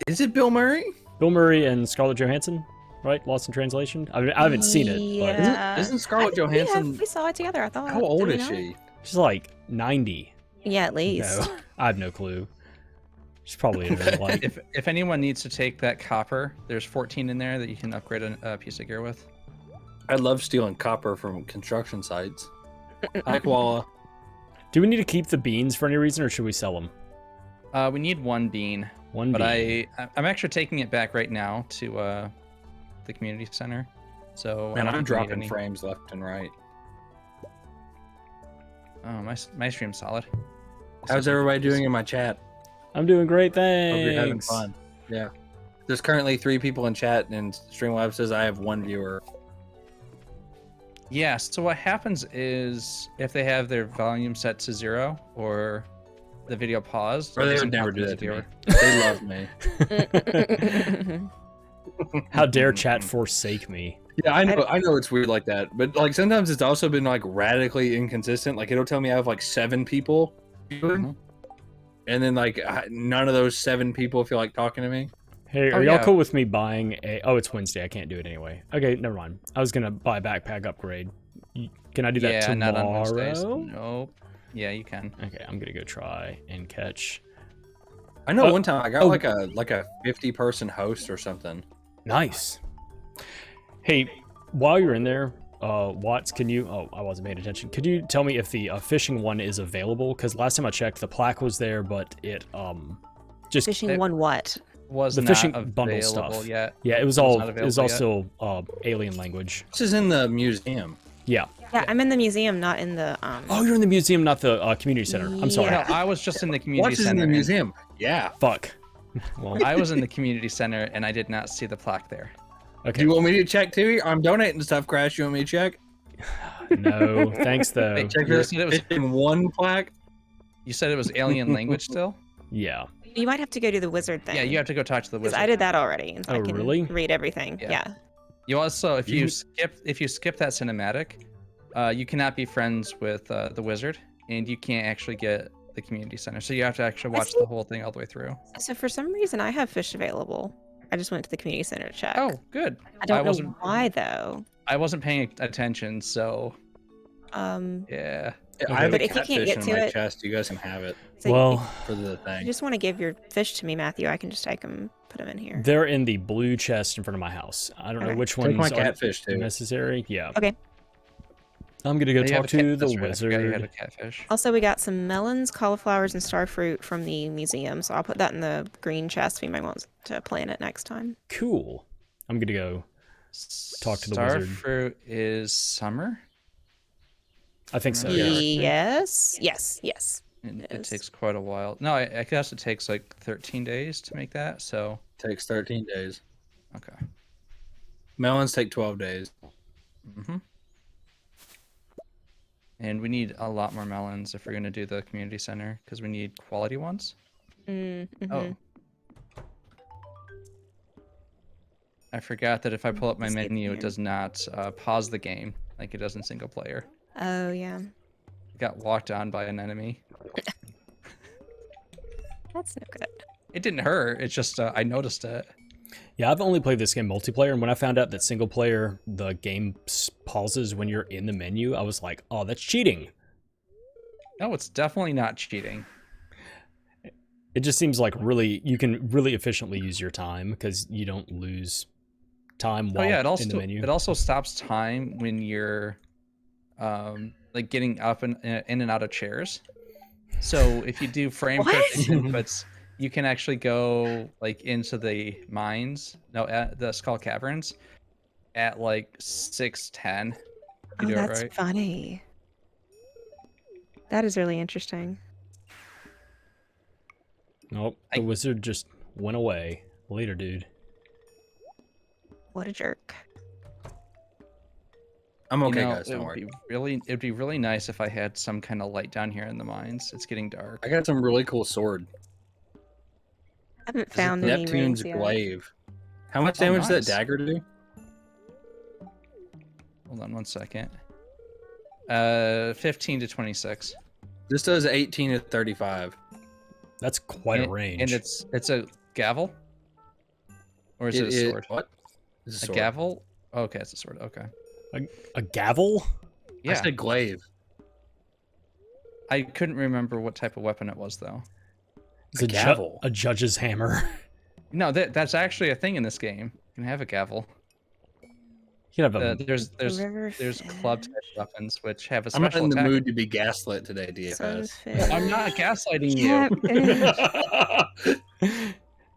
Is it Bill Murray? Bill Murray and Scarlett Johansson? right? Lost in Translation. I haven't seen it, but Yeah. Isn't I Scarlett think Johansson? we saw it together. I thought. How old Did we is not? she? she's like 90. Yeah, at least. No, I have no clue. She's probably in her like. If anyone needs to take that copper, there's 14 in there that you can upgrade a piece of gear with. I love stealing copper from construction sites. Hi, Koala. Do we need to keep the beans for any reason, or should we sell them? We need 1 bean, One but bean. I'm actually taking it back right now to the community center. So Man, I don't I'm think we need dropping any- frames left and right. Oh, my stream's solid. How's everybody doing in my chat? I'm doing great, Hope thanks. you're having fun. Yeah. There's currently 3 people in chat, and Streamlabs says I have 1 viewer. Yeah, so what happens is if they have their volume set to 0 or the video paused, Or it they doesn't would never count do as a that to me. viewer. They love me. How dare chat forsake me? Yeah, I know it's weird like that, but like sometimes it's also been like radically inconsistent. Like it'll tell me I have like 7 people, Mhm. and then like none of those 7 people feel like talking to me. Hey, Oh, are y'all yeah. cool with me buying a? Oh, it's Wednesday. I can't do it anyway. Okay, never mind. I was gonna buy a backpack upgrade. Can I do that Yeah, tomorrow? not on Wednesdays. Nope. Yeah, you can. Okay, I'm gonna go try and catch. I know Oh, one time I got oh. like a 50-person host or something. Nice. Hey, while you're in there, Watts, can you? Oh, I wasn't paying attention. Could you tell me if the fishing one is available? Because last time I checked, the plaque was there, but it just Fishing It- one what? Was The not fishing available bundle stuff. yet. yeah, it was It's all not it was available yet. also alien language. This is in the museum. Yeah. Yeah, I'm in the museum, not in the Oh, you're in the museum, not the community center. I'm sorry. Yeah. No, I was just in the community Watch is in center. the and museum. Yeah. Fuck. Well, I was in the community center and I did not see the plaque there. Do okay. you want me to check too? I'm donating stuff, Crash. You want me to check? No, thanks though. Wait, Check You this. said it was- In 1 plaque. You said it was alien language still? Yeah. You might have to go do the wizard thing. Yeah, you have to go talk to the Because wizard. I did that already, and so Oh, I can really? read everything. Yeah. Yeah. You also, if You- you skip that cinematic, you cannot be friends with the wizard, and you can't actually get the community center. So you have to actually watch the whole thing all the way through. So for some reason, I have fish available. I just went to the community center to check. Oh, good. I don't know wasn't- why though. I wasn't paying attention, so Okay. yeah. I have But a if you can't catfish get in to my it- chest. You guys can have it So Well, for the if thing. you just want to give your fish to me, Matthew, I can just take them, put them in here. they're in the blue chest in front of my house. I don't know Okay. which Take my ones are catfish too. necessary. Yeah. Okay. I'm gonna go You have talk a cat- to the that's right, I forgot you had a wizard. catfish. Also, we got some melons, cauliflowers, and starfruit from the museum, so I'll put that in the green chest if you might want to plant it next time. Cool. I'm gonna go. Talk to the wizard. Starfruit is summer. I think so. Yeah. Yeah. Yes. And It it is. takes quite a while. No, I guess it takes like 13 days to make that. So Takes 13 days. okay. Melons take 12 days. Mm-hmm. And we need a lot more melons if we're gonna do the community center because we need quality ones. Mm-hmm. Oh. I forgot that if I pull up my Let's get menu, here. it does not pause the game like it does in single player. Oh yeah, I got walked on by an enemy. that's no good. It didn't hurt. It's just I noticed it. Yeah, I've only played this game multiplayer, and when I found out that single player, the game pauses when you're in the menu, I was like, oh, that's cheating. No, it's definitely not cheating. It just seems like you can really efficiently use your time because you don't lose time Oh while yeah, in the it menu. also stops time when you're like getting up and in and out of chairs. So if you do frame What? perfect inputs, you can actually go like into the mines, at the skull caverns at like 6:10. Oh, You do it that's right. funny. That is really interesting. Nope, the wizard just went away. Later, dude. What a jerk. I'm okay, You know, guys. Don't worry. it'd be really nice if I had some kind of light down here in the mines. It's getting dark. I got some really cool sword. I haven't This is found any Neptune's rings yet. glaive. How much Oh, damage does nice. that dagger do? Hold on one second. 15 to 26. This does 18 to 35. That's quite a And- range. And it's a gavel? Or is it a sword? What? It's A sword. gavel? Okay, it's a sword. Okay. A gavel? I Yeah. said glaive. I couldn't remember what type of weapon it was though. It's A gavel. a judge's hammer. No, that's actually a thing in this game. You can have a gavel. You can have a There's River club type fish, weapons which have a I'm not special in the attack. mood to be gaslit today, DFS. sunfish. I'm not gaslighting you. Catfish.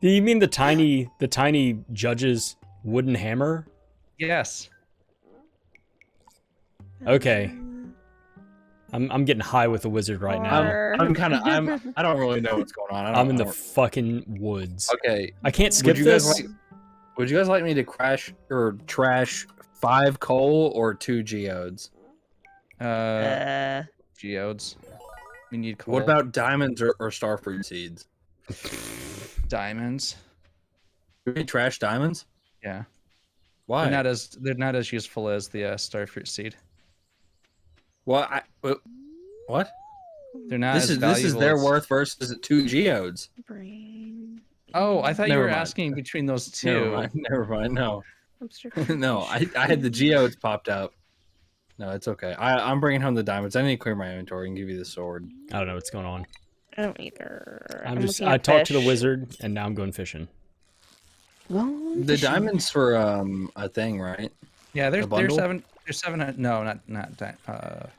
Do you mean the tiny judge's wooden hammer? Yes. Okay. I'm getting high with the wizard right now. I don't really know what's going on. I'm in the fucking woods. Okay. I can't skip Would you guys this. Would you guys like me to crash or trash 5 coal or 2 geodes? Geodes. We need coal. What about diamonds or starfruit seeds? diamonds? Do we trash diamonds? Yeah. Why? They're not as useful as the starfruit seed. What? They're not This as is valuable their as- worth versus 2 geodes. Brain. Oh, I thought you Never were mind. asking between those two. Never mind. No, Obstruction. no. I had the geodes popped up. No, it's okay. I'm bringing home the diamonds. I need to clear my inventory and give you the sword. I don't know what's going on. I don't either. I talked to the wizard and now I'm going fishing. The diamonds for a thing, right? Yeah, A there's bundle? seven. There's 700. No, not that.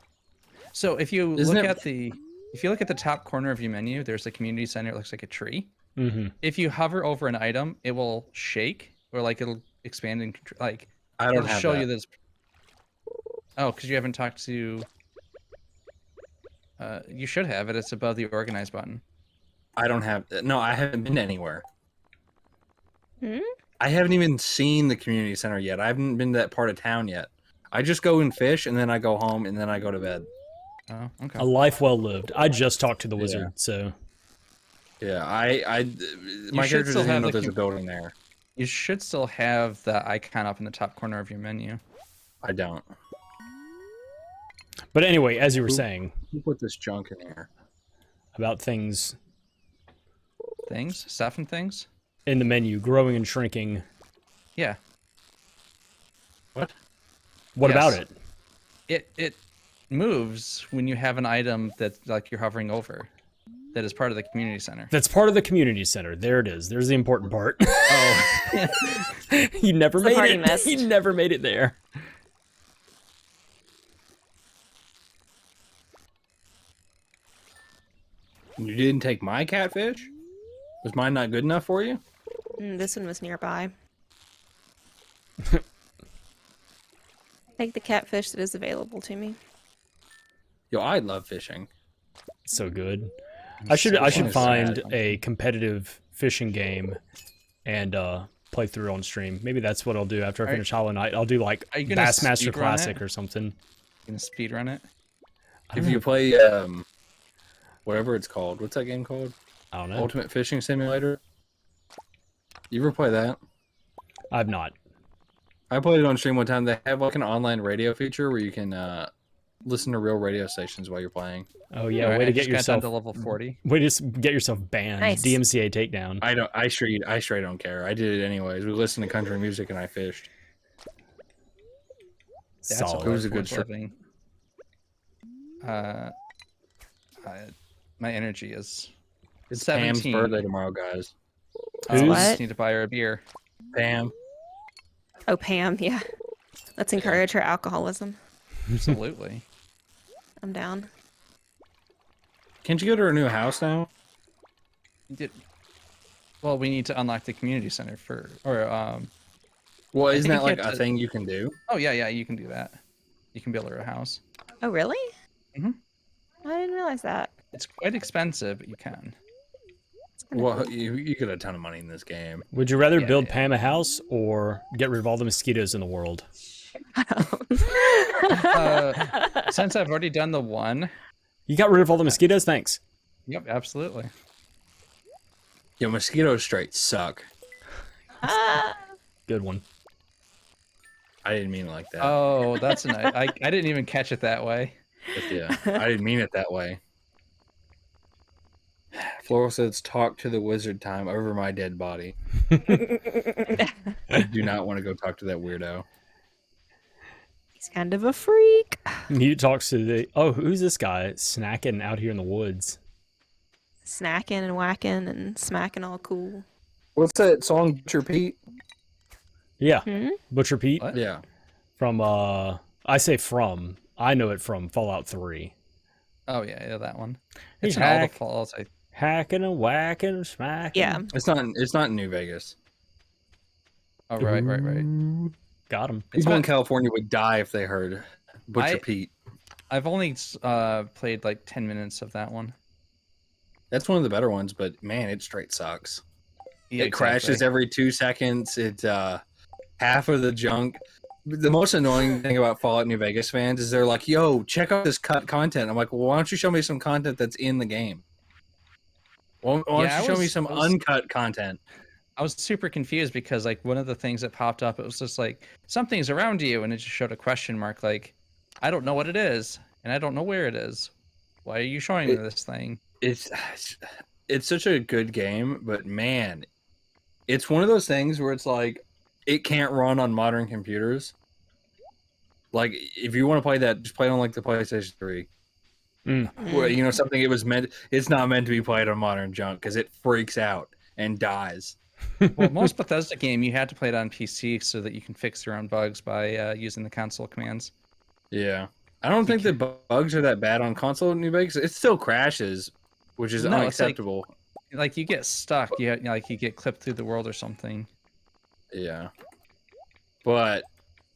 So if you Isn't look it- at the top corner of your menu, there's a community center. It looks like a tree. Mm-hmm. If you hover over an item, it will shake or like it'll expand and like I don't it'll have show that. you this. Oh, because you haven't talked to. You should have it. It's above the organize button. I don't have. No, I haven't been anywhere. Hmm? I haven't even seen the community center yet. I haven't been to that part of town yet. I just go and fish, and then I go home, and then I go to bed. Oh, okay. A life well lived. I just talked to the wizard, so Yeah, my should character still doesn't have even know the there's a building there. You should still have the icon up in the top corner of your menu. I don't. But anyway, as you were saying Who put this junk in here? about things Stuff and things. in the menu, growing and shrinking, Yeah. What? what Yes. about it? It moves when you have an item that like you're hovering over. That is part of the community center. That's part of the community center. There it is. There's the important part. Oh. He never It's the made party it. mist. He never made it there. You didn't take my catfish? Was mine not good enough for you? This one was nearby. Take the catfish that is available to me. Yo, I love fishing. So good. I should sad. find a competitive fishing game and play through on stream. Maybe that's what I'll do after I Are- finish Hollow Knight. I'll do like Are you gonna Bassmaster speedrun Classic it? or something. Gonna speedrun it. If you play whatever it's called, what's that game called? I don't know. Ultimate Fishing Simulator. You ever play that? I've not. I played it on stream one time. They have like an online radio feature where you can listen to real radio stations while you're playing. Oh yeah, Alright, way I to get just got yourself down to level 40. way to get yourself banned. Nice. DMCA takedown. I straight don't care. I did it anyways. We listened to country music and I fished. That's Solid. It was a good worth living. My energy is It's 17. Pam's birthday tomorrow, guys. I Whose? just need to buy her a beer. Pam. Oh, Pam, yeah. Let's encourage her alcoholism. Absolutely. I'm down. Can't you go to her new house now? Well, we need to unlock the community center Well, isn't think that you like have a to- thing you can do? Oh yeah, you can do that. You can build her a house. Oh, really? Mhm. I didn't realize that. It's quite expensive, but you can. It's kinda Well, cool. you get a ton of money in this game. Would you rather Yeah, build yeah. Pam a house or get rid of all the mosquitoes in the world? Since I've already done the one. You got rid of all the mosquitoes? Thanks. Yep, absolutely. Yo, mosquitoes straight suck. Ah, Good one. I didn't mean it like that. Oh, that's nice. I didn't even catch it that way. But yeah, I didn't mean it that way. Floral says, "Talk to the wizard time over my dead body." I do not want to go talk to that weirdo. He's kind of a freak. He talks to the. Oh, who's this guy snacking out here in the woods? Snacking and whacking and smacking all cool. What's that song, Butcher Pete? Yeah, Hmm? Butcher Pete What? Yeah. from. I know it from Fallout 3. Oh yeah, that one. He's It's in all the hack. falls. Hacking and whacking and smacking. Yeah. It's not in New Vegas. Oh right. Ooh, got him. People in California would die if they heard Butcher Pete. I've only played like 10 minutes of that one. That's one of the better ones, but man, it straight sucks. Yeah, It crashes every 2 seconds. It half of the junk. The most annoying thing about Fallout New Vegas fans is they're like, "Yo, check out this cut content." I'm like, "Well, why don't you show me some content that's in the game? Why don't Yeah, you show me some uncut content?" I was super confused because like one of the things that popped up, it was just like something's around you, and it just showed a question mark. Like, I don't know what it is, and I don't know where it is. Why are you showing me this thing? It's such a good game, but man, it's one of those things where it's like it can't run on modern computers. Like, if you want to play that, just play on like the PlayStation 3. Where, you know, something it's not meant to be played on modern junk because it freaks out and dies. Well, most Bethesda game you had to play it on PC so that you can fix your own bugs by using the console commands. Yeah, I don't think the bugs are that bad on console in New Vegas. It still crashes, which is No, it's like- unacceptable. Like you get stuck, you get clipped through the world or something. Yeah, but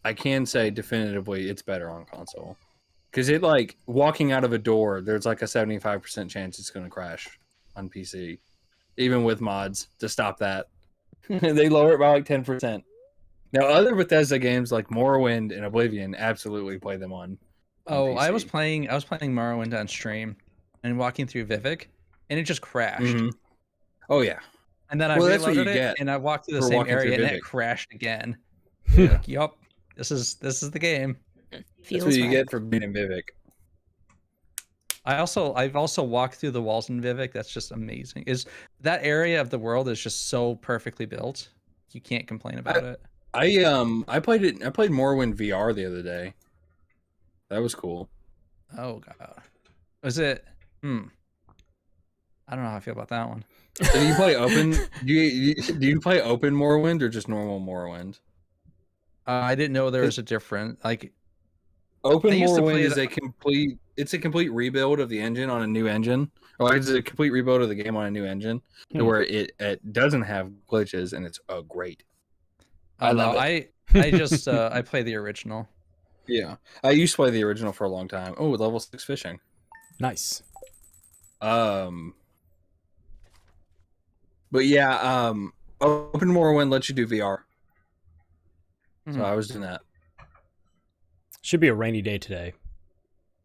I can say definitively it's better on console because it, like, walking out of a door, there's like a 75% chance it's going to crash on PC, even with mods to stop that. They lower it by like 10%. Now, other Bethesda games like Morrowind and Oblivion absolutely play them on Oh, I was PC. playing Morrowind on stream and walking through Vivek, and it just crashed. Mhm. Oh yeah, And then I Well, that's what reloaded you it, get and I walked through the for same walking through area, and Vivek. it crashed again. Like, yup, this is the game. that's Feels what you right. get for being in Vivek. I've also walked through the walls in Vivek. That's just amazing. Is that area of the world is just so perfectly built. You can't complain about it. I played it. I played Morrowind VR the other day. That was cool. Oh god, was it? I don't know how I feel about that one. So do you play open? Do you play open Morrowind or just normal Morrowind? I didn't know there was a different like. Open I used to Morrowind play is it- a complete. It's a complete rebuild of the engine on a new engine, or it's a complete rebuild of the game on a new engine, where it doesn't have glitches and it's great. I love it. I just I play the original. Yeah, I used to play the original for a long time. Oh, level 6 fishing. Nice. But yeah, Open Morrowind lets you do VR, so Mhm. I was doing that. Should be a rainy day today.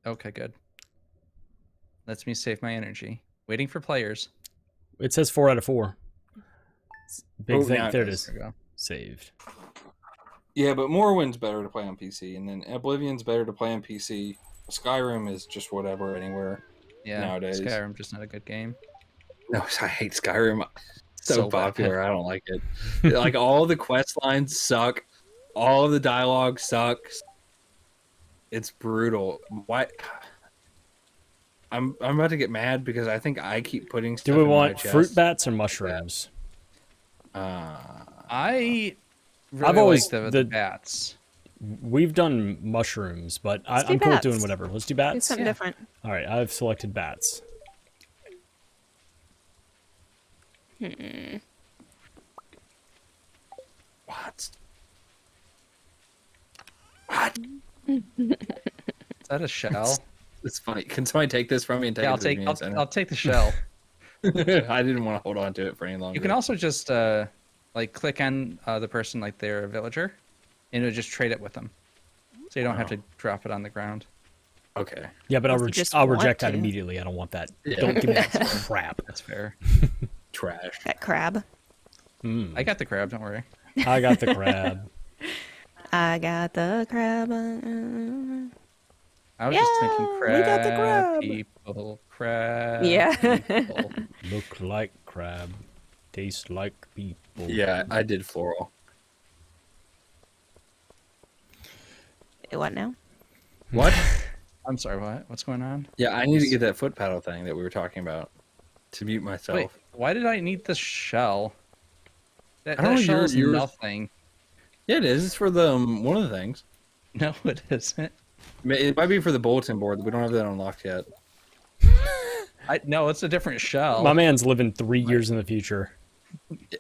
Okay, good. Lets me save my energy. Waiting for players. It says 4 out of 4. Big Oh, thing. now it There it does. is. There we go. Saved. Yeah, but Morrowind's better to play on PC, and then Oblivion's better to play on PC. Skyrim is just whatever anywhere. Yeah, Nowadays. Skyrim just not a good game. No, I hate Skyrim. So, So bad. popular, I don't like it. Like, all the quest lines suck. All of the dialogue sucks. It's brutal. Why? I'm about to get mad because I think I keep putting stuff Do we in my want chest. fruit bats or mushrooms? I really I've always- like the bats. We've done mushrooms, but Let's do I'm cool with bats. doing whatever. Let's do Do bats. something different. All right, I've selected bats. What? What? Is that a shell? It's funny. Can somebody take this from me and take Yeah, it to me? I'll take the shell. I didn't want to hold on to it for any longer. You can also just like click on the person like they're a villager, and it'll just trade it with them, so you don't have to drop it on the ground. Okay. Yeah, but If you just I'll want reject that to. immediately. I don't want that. Yeah. Don't give me that crap. That's fair. Trash. That crab. I got the crab. Don't worry. I got the crab. I got the crab. I was just thinking Yeah, crab we got the crab. people, crab Yeah. people. Look like crab, taste like people. Yeah, I did floral. What now? What? I'm sorry, what? What's going on? Yeah, I need to get that foot paddle thing that we were talking about to mute myself. Wait, why did I need the shell? That, I don't that know, shell is yours- nothing. Yeah, it is. It's for the one of the things. No, it isn't. It might be for the bulletin board. We don't have that unlocked yet. No, it's a different shell. My man's living 3 years in the future.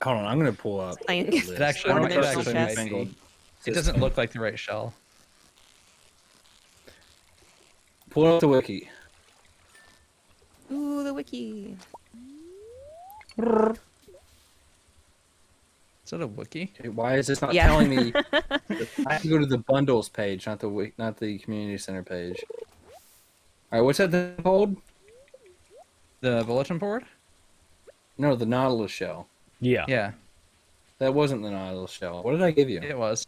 Hold on, I'm gonna pull up. Playing the list. It actually, Ornamental it actually chest. might be. It doesn't look like the right shell. Pull up the wiki. Ooh, the wiki. Is that a wiki? Okay, why is this not Yeah. telling me? I have to go to the bundles page, not the community center page. All right, what's that thing called? The bulletin board? No, the Nautilus shell. Yeah. Yeah, That wasn't the Nautilus shell. What did I give you? it was.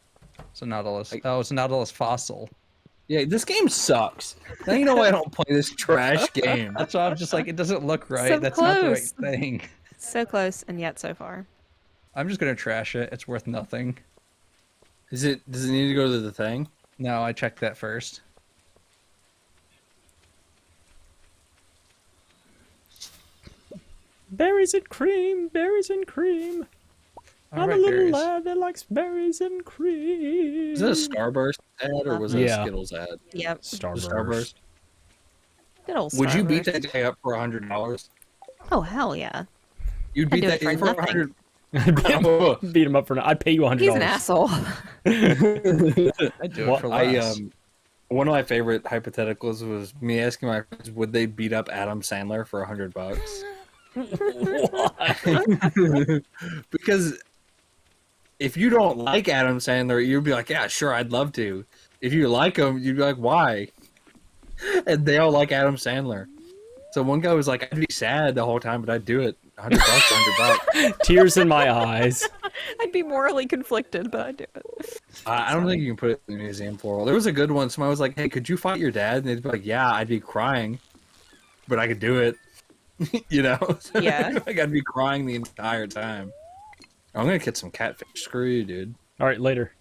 It's a Nautilus. Oh, it's a Nautilus fossil. Yeah, this game sucks. Now you know why I don't play this trash game. That's why I'm just like, it doesn't look right. So That's not the right close. thing. So close and yet so far. I'm just gonna trash it. It's worth nothing. Does it need to go to the thing? No, I checked that first. Berries and cream, berries and cream. I'm Alright, a little berries. lad that likes berries and cream. Was that a Starburst ad or was that Yeah. a Skittles ad? Yep. Starburst. Starburst. Good old Would you beat Starburst. that guy up for $100? Oh, hell yeah. You'd I'd beat do that it guy for for nothing. $100. Beat him up for I'd pay you $100. He's an asshole. I'd do What? it for less. One of my favorite hypotheticals was me asking my friends, would they beat up Adam Sandler for $100? Because if you don't like Adam Sandler, you'd be like, yeah, sure, I'd love to. If you like him, you'd be like, why? And they all like Adam Sandler. So one guy was like, I'd be sad the whole time, but I'd do it. $100, $100. Tears in my eyes. I'd be morally conflicted, but I'd do it. I don't think you can put it in the museum floral. There was a good one. Somebody was like, hey, could you fight your dad? And they'd be like, yeah, I'd be crying, but I could do it. You know? Yeah. Like, I'd be crying the entire time. I'm going to get some catfish. Screw you, dude. All right, later.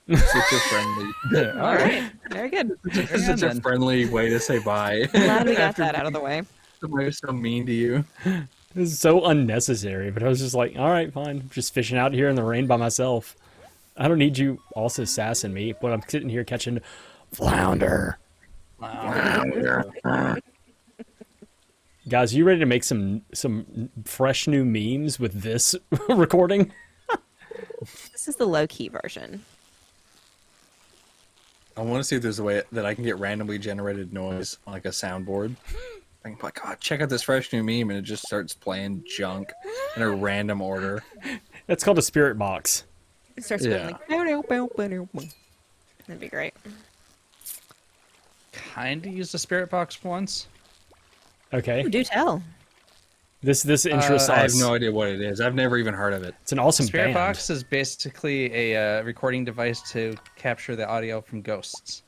Such a friendly. All right. Very good. It's such a friendly way to say bye. Glad we got After that out of the way. somebody was so mean to you. This is so unnecessary, but I was just like, all right, fine. I'm just fishing out here in the rain by myself. I don't need you also sassing me, but I'm sitting here catching flounder. Guys, you ready to make some fresh new memes with this recording? This is the low-key version. I want to see if there's a way that I can get randomly generated noise on like a soundboard. I can be like, oh, check out this fresh new meme, and it just starts playing junk in a random order. That's called a spirit box. It starts Yeah. going like, bow, bow, bow, bow, bow, bow. That'd be great. Kind of used a spirit box once. Okay. Ooh, do tell. This interests I have us. no idea what it is. I've never even heard of it. It's an awesome Spirit band. box is basically a recording device to capture the audio from ghosts.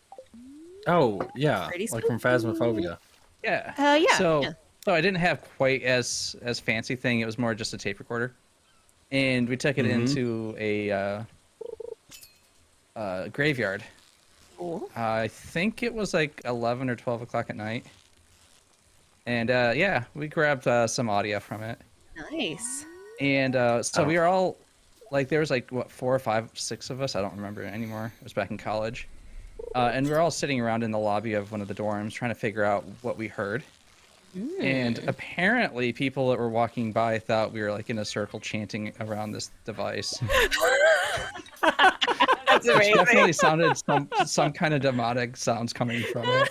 Oh, yeah. Pretty Like from Phasmophobia. Yeah. Yeah. So, yeah. so I didn't have quite as fancy thing. It was more just a tape recorder, and we took it into a graveyard. Cool. I think it was like 11 or 12 o'clock at night, and yeah, we grabbed some audio from it, Nice. and so we were all like, there was like what 4 or 5, 6 of us. I don't remember anymore. It was back in college. And we were all sitting around in the lobby of one of the dorms trying to figure out what we heard. And apparently people that were walking by thought we were like in a circle chanting around this device. That's Which amazing. definitely sounded some kind of demonic sounds coming from it.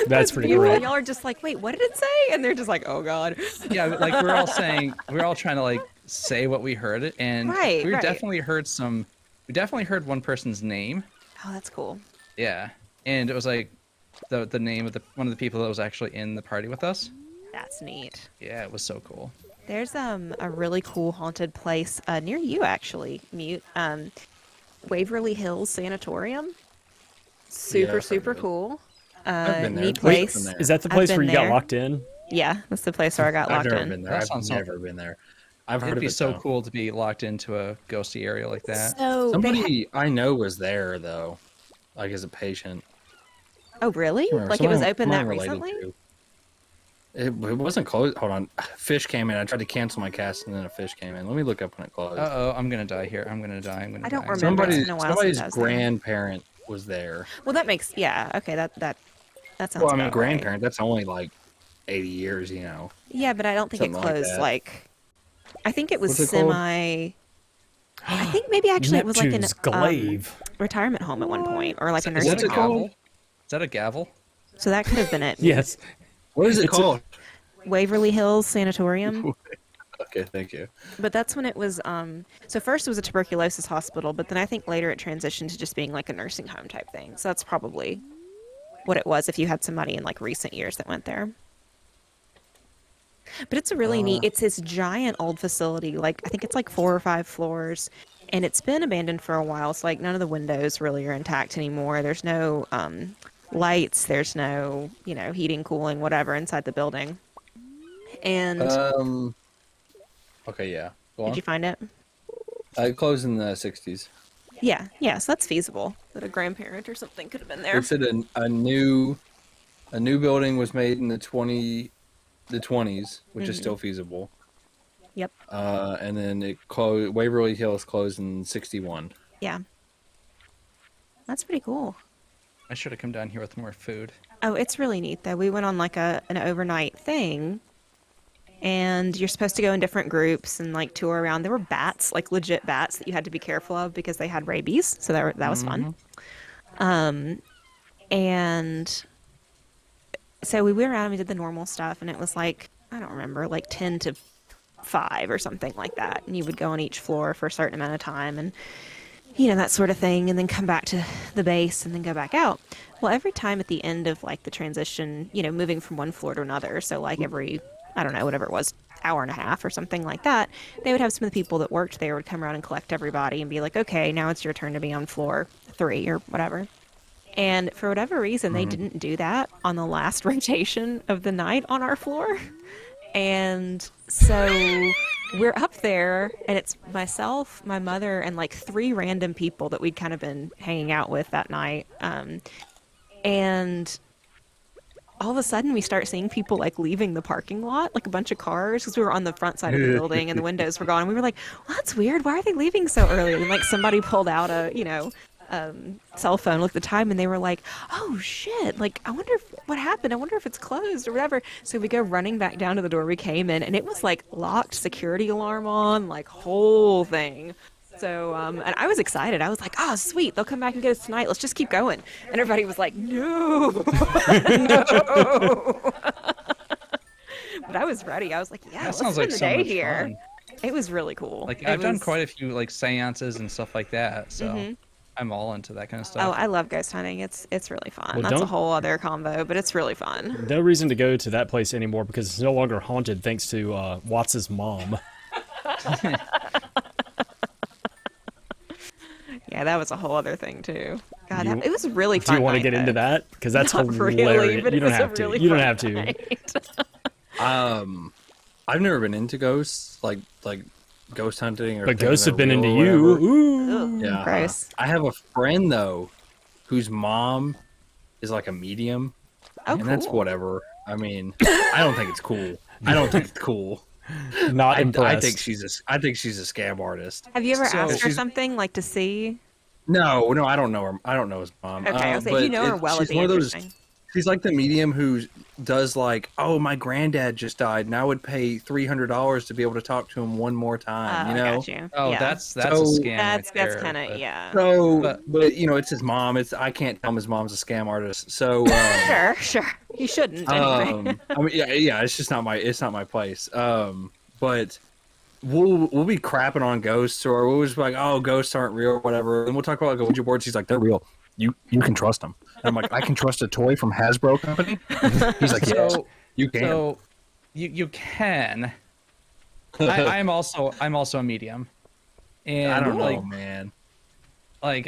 That's pretty Beautiful. great. Y'all are just like, wait, what did it say? And they're just like, oh god. Yeah, like we're all trying to like say what we heard, and Right, we right. definitely heard one person's name. Oh, that's cool. Yeah. And it was like the name of one of the people that was actually in the party with us. That's neat. Yeah, it was so cool. There's a really cool haunted place near you actually, Mute. Waverly Hills Sanatorium. Super, I've heard super of it. cool. I've been there. Neat Wait, place. there. Is that the I've place been where you got there. locked in? Yeah, that's the place where I got I've locked never in. been there. That I've sounds so- never been there. I've heard It'd of be it so though. cool to be locked into a ghosty area like that. So Somebody I know was there though, like as a patient. oh really? Can't remember. Like it was Someone- open that someone related recently? to. It wasn't closed. Hold on. Fish came in. I tried to cancel my cast and then a fish came in. Let me look up when it closed. Uh-oh, I'm gonna die here. I'm gonna die. I don't remember. Somebody, It's been a while since somebody's I was there. grandparent was there. Well, that makes okay. That sounds. Well, I mean, about right. grandparent. That's only like 80 years, you know. Yeah, but I don't think it Something like closed. that. Like, I think it was What's it called? semi. I think maybe actually it was like an Neptune's glaive. retirement home at one point, or like a Is nursing that a home. gavel? Is that a gavel? So that could have been it. Yes. What is it It's a- called? Waverly Hills Sanatorium. Okay, thank you. But that's when it was. So first it was a tuberculosis hospital, but then I think later it transitioned to just being like a nursing home type thing. So that's probably what it was if you had somebody in like recent years that went there. But it's a really neat. It's this giant old facility. Like I think it's like 4 or 5 floors, and it's been abandoned for a while. So like none of the windows really are intact anymore. There's no lights. There's no heating, cooling, whatever inside the building. And Okay, yeah. Go did on. you find it? I closed in the 60s. Yeah, so that's feasible. That a grandparent or something could have been there. It said a new building was made in the 20s, which is still feasible. Yep. And then it closed. Waverly Hills closed in 61. Yeah. That's pretty cool. I should have come down here with more food. Oh, it's really neat though. We went on like an overnight thing, and you're supposed to go in different groups and like tour around. There were bats, like legit bats that you had to be careful of because they had rabies. So that was fun. And so we went around and we did the normal stuff, and it was like, I don't remember, like 10 to 5 or something like that. And you would go on each floor for a certain amount of time and that sort of thing, and then come back to the base and then go back out. Well, every time at the end of like the transition, moving from one floor to another, so like every, I don't know, whatever it was, hour and a half or something like that, they would have some of the people that worked there would come around and collect everybody and be like, okay, now it's your turn to be on floor 3 or whatever. And for whatever reason, they didn't do that on the last rotation of the night on our floor. And so we're up there, and it's myself, my mother, and like 3 random people that we'd kind of been hanging out with that night. And all of a sudden, we start seeing people like leaving the parking lot, like a bunch of cars, because we were on the front side of the building and the windows were gone. And we were like, well, that's weird. Why are they leaving so early? And like somebody pulled out a, cell phone, looked at the time, and they were like, oh shit, like I wonder what happened. I wonder if it's closed or whatever. So we go running back down to the door we came in, and it was like locked, security alarm on, like whole thing. So and I was excited. I was like, oh sweet, they'll come back and get us tonight, let's just keep going. And everybody was like, no. No. But I was ready. I was like, yeah, That let's sounds spend like the so day much here. fun. It was really cool. Like It I've done was- quite a few like seances and stuff like that, so Mhm. I'm all into that kind of Oh, stuff. I love ghost hunting. It's really fun. Well, That's a don't- whole other combo, but it's really fun. No reason to go to that place anymore because it's no longer haunted thanks to Watts' mom. Yeah, that was a whole other thing too. God, You- it was really Do fun. you want to night, get into though. that? Because that's Not hilarious. really, but You it don't was a have to. really You don't fun have to. night. I've never been into ghosts, like ghost hunting, or But thinking ghosts they're have been real into or you. whatever. Ooh. Ugh, Yeah. gross. I have a friend though, whose mom is like a medium, Oh, and that's cool. whatever. I mean, I don't think it's cool. I don't think it's cool. Not I impressed. think she's a scam artist. Have you ever So- asked her She's- something like to see? No, I don't know her. I don't know his mom. Okay, I was like, but you know her well. She's It'd be one of those. interesting. She's like the medium who does like, oh, my granddad just died, and I would pay $300 to be able to talk to him one more time. You know. Got you. Oh, Yeah. that's a So- scam. that's right there, kind of but- yeah. So, But- but it's his mom. I can't tell him his mom's a scam artist. So, Sure. You shouldn't anyway. I mean, yeah. It's just not my place. But we'll be crapping on ghosts, or we'll just be like, oh, ghosts aren't real, or whatever. And we'll talk about like a Ouija board. She's like, they're real. You can trust them. And I'm like, I can trust a toy from Hasbro company. He's like, yes, So, you can. so you can. I'm also a medium, and I don't know, like man. like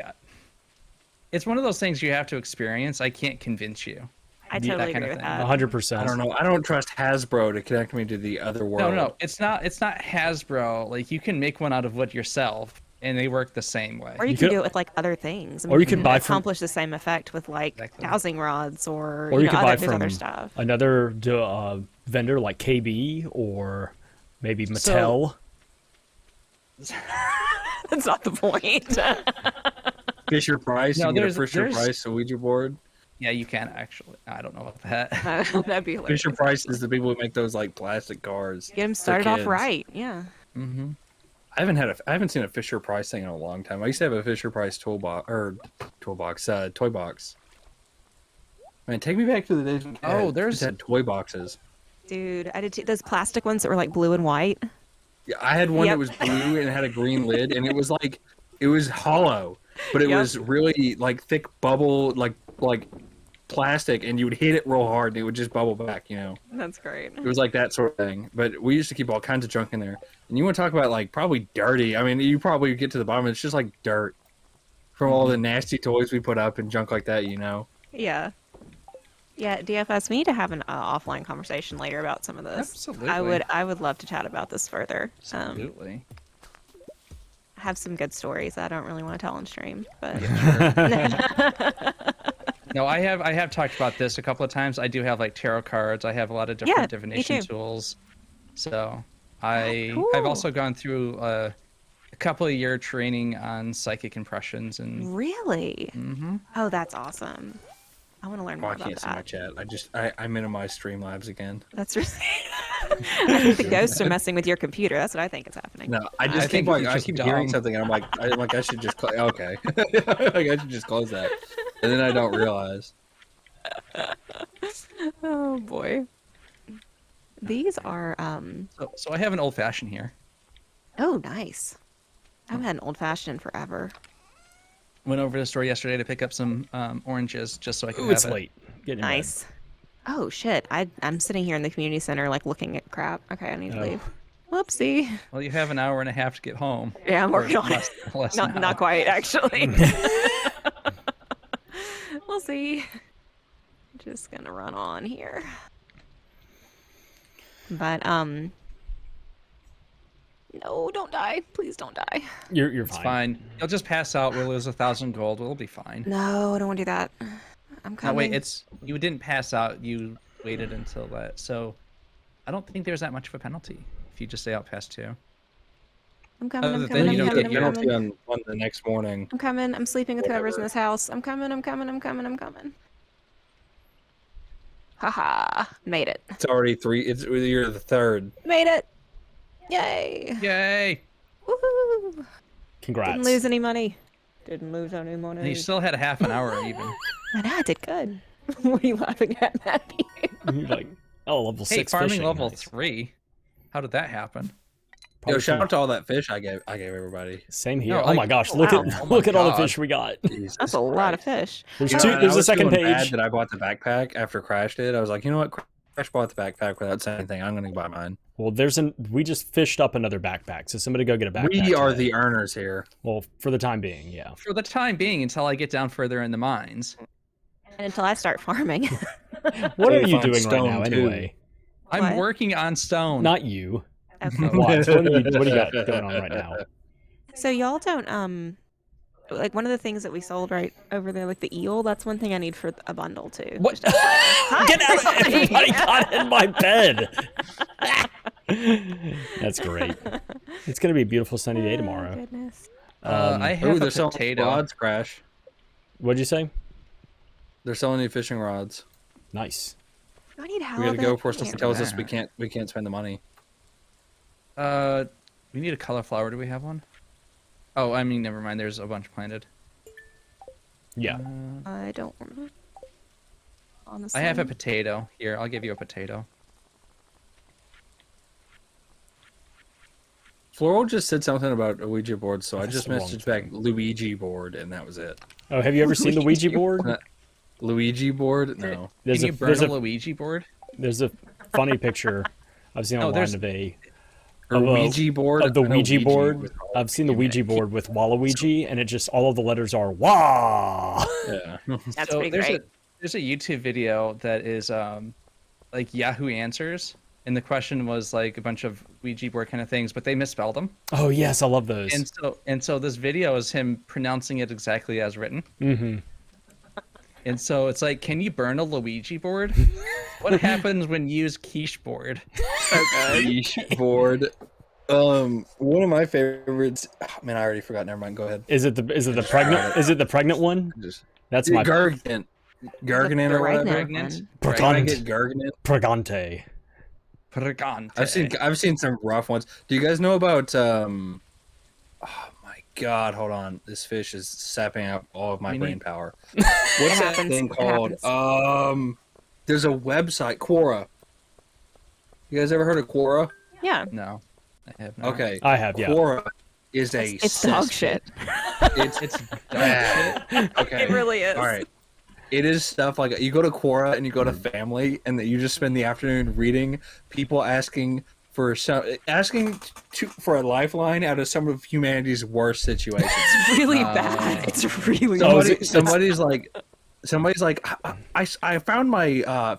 it's one of those things you have to experience. I can't convince you. I Yeah, totally that kind agree of with thing. that. 100%. I don't know. I don't trust Hasbro to connect me to the other world. No, it's not Hasbro. Like you can make one out of wood yourself, and they work the same way. Or you You can could- do it with like other things. I or you mean, could buy from- accomplish the same effect with like Exactly. dowsing rods or, Or you could buy there's from other stuff. another vendor like KB or maybe Mattel. That's not the point. Fisher Price. No, you can get a there's- Fisher there's- Price Ouija board. Yeah, you can actually. I don't know about that. That'd be hilarious. Fisher Price is the people who make those like plastic cars. Get them for started off kids. right. Yeah. Mm-hmm. I haven't seen a Fisher Price thing in a long time. I used to have a Fisher Price toy box. Man, take me back to the days when kids had toy boxes. Dude, I did those plastic ones that were like blue and white. Yeah, I had one Yep. that was blue and had a green lid, and it was hollow, but it Yep. was really like thick bubble, like plastic, and you would hit it real hard, and it would just bubble back. That's great. It was like that sort of thing. But we used to keep all kinds of junk in there. And you want to talk about like probably dirty? I mean, you probably get to the bottom. It's just like dirt from all the nasty toys we put up and junk like that. Yeah. Yeah, DFS, we need to have an offline conversation later about some of this. Absolutely. I would love to chat about this further. Absolutely. I have some good stories I don't really want to tell on stream, but No, I have talked about this a couple of times. I do have like tarot cards. I have a lot of different Yeah, me divination too. tools. So I've cool. also gone through a couple of year training on psychic impressions and really? Mhm. Oh, that's awesome. I want to learn Oh, more I about can't see my that. chat. I minimize Streamlabs again. That's really. I think the ghosts are messing with your computer. That's what I think is happening. No, I I just think keep it's I just keep hearing dumb. something, and I'm like I should just okay, like I should just close that, and then I don't realize. Oh boy. These are so I have an old fashioned here. oh nice. I haven't had an old fashioned in forever. Went over to the store yesterday to pick up some oranges just so I could Ooh, have it's it. late. Get in bed. Nice. Oh shit. I'm sitting here in the community center like looking at crap. Okay, I need to Oh. leave. Whoopsie. Well, you have an hour and a half to get home. Yeah, I'm Or working on it. less than an Not hour. quite actually. We'll see. Just gonna run on here. But no, don't die. Please don't die. You're It's fine. fine. You'll just pass out. We'll lose 1,000 gold. We'll be fine. No, I don't want to do that. I'm No, coming. wait. You didn't pass out. You waited until that. So I don't think there's that much of a penalty if you just stay out past 2. I'm coming. other I'm than coming. Then I'm you don't coming. get I'm penalty coming. on the next morning. I'm coming. I'm sleeping with whoever's in Whatever. this house. I'm coming. I'm coming. I'm coming. I'm coming. Haha. Made it. It's already 3. You're the third. Made it. Yay. Yay! Woohoo. Congrats. Didn't lose any money. Didn't lose any money. And you still had a half an hour even. I know, I did good. What are you laughing at, Matthew? You're like, oh, level Hey, 6 farming fishing. level Nice. 3. How did that happen? Yo, Probably shout from- out to all that fish I gave everybody. Same here. No, oh my like- gosh, oh, look wow. at Oh my look at all the God. fish we got. Jesus That's a lot of Christ. fish. There's You two. know, There's I a was second feeling bad page. that I bought the backpack after Crash did. I was like, you know what? Crash bought the backpack without saying anything. I'm going to buy mine. Well, we just fished up another backpack, so somebody go get a backpack. We are today. the earners here. Well, for the time being, yeah. For the time being, until I get down further in the mines. And until I start farming. What are We'll you find doing right stone, now, too. anyway? I'm What? working on stone. Not you. Okay. What? What do you got going on right now? So y'all don't like one of the things that we sold right over there, like the eel. That's one thing I need for a bundle too. What? Just- Hi, Get out! everybody. Everybody got in my bed. That's great. It's gonna be a beautiful sunny day Oh, tomorrow. goodness. I Ooh, have they're a selling potato. rods, Crash. What'd you say? They're selling new fishing rods. Nice. I need We halibut. got to go before something Can't tells do us that. we can't spend the money. We need a cauliflower. Do we have one? Oh, I mean, never mind. There's a bunch planted. Yeah. I don't remember. I have a Honestly. potato. Here, I'll give you a potato. Floral just said something about a Ouija board, so I That's just the wrong messaged back Luigi board, and that was it. Oh, have you ever seen the Ouija board? Luigi board? No. There's Can a you burn there's a a Luigi board? there's a funny picture I've seen Oh, online there's- of Or of a Ouija board. of the I know Ouija board. with I've seen the Ouija Ouija. board with Waluigi, and it just all of the letters are Wah. Yeah. That's So pretty there's great. a YouTube video that is like Yahoo Answers, and the question was like a bunch of Ouija board kind of things, but they misspelled them. Oh yes, I love those. And so this video is him pronouncing it exactly as written. Mm-hmm. And so it's like, can you burn a Luigi board? What happens when you use quiche board? So good. Ouija board. One of my favorites. Oh, man, I already forgot. Never mind. Go ahead. Is it the pregnant one? Just That's my Gargant. Gargant or whatever. Pregnant one. Can I Pregant. get Gargant? Pregante. Pregante. I've seen some rough ones. Do you guys know about oh my god, hold on. This fish is sapping up all of my brain power. What's that happens. thing It called? happens. There's a website, Quora. You guys ever heard of Quora? Yeah. No, I have not. Okay. I have, yeah. Quora is a It's dog cesspit. shit. It's bad. Okay. It really is. All right. It is stuff like you go to Quora and you go to Family, and that you just spend the afternoon reading people asking for for a lifeline out of some of humanity's worst situations. It's really bad. It's really Somebody's like, I found my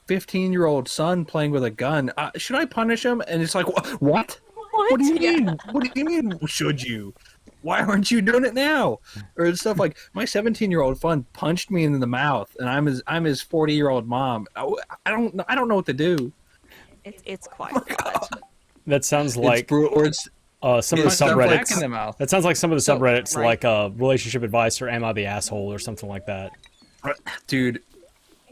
15-year-old son playing with a gun. Should I punish him? And it's like, what? What do you mean? What do you mean? Should you? Why aren't you doing it now? Or it's stuff like, my 17-year-old son punched me in the mouth, and I'm his 40-year-old mom. I don't know what to do. It's quite Oh bad. That sounds It's like brutal. Or it's some of the it's stuff Back in subreddits. the mouth. That sounds like some of the So- subreddits, right. like relationship advice or am I the asshole or something like that. dude.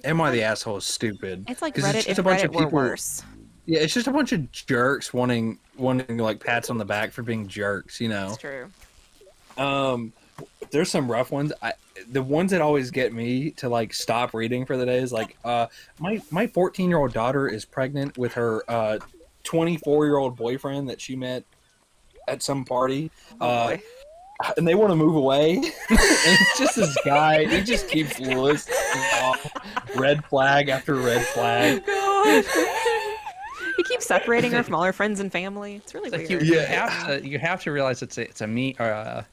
Am I the asshole? Is stupid. It's like 'Cause Reddit just if a bunch Reddit of were people- worse. Yeah, it's just a bunch of jerks wanting like pats on the back for being jerks. You know. It's true. There's some rough ones. The ones that always get me to like stop reading for the day is like, my 14-year-old daughter is pregnant with her 24-year-old boyfriend that she met at some party. Oh, boy. And they want to move away. And it's just this guy. He just keeps listing off red flag after red flag. God. He keeps separating her from all her friends and family. It's really Like weird. you have to realize it's a meme or I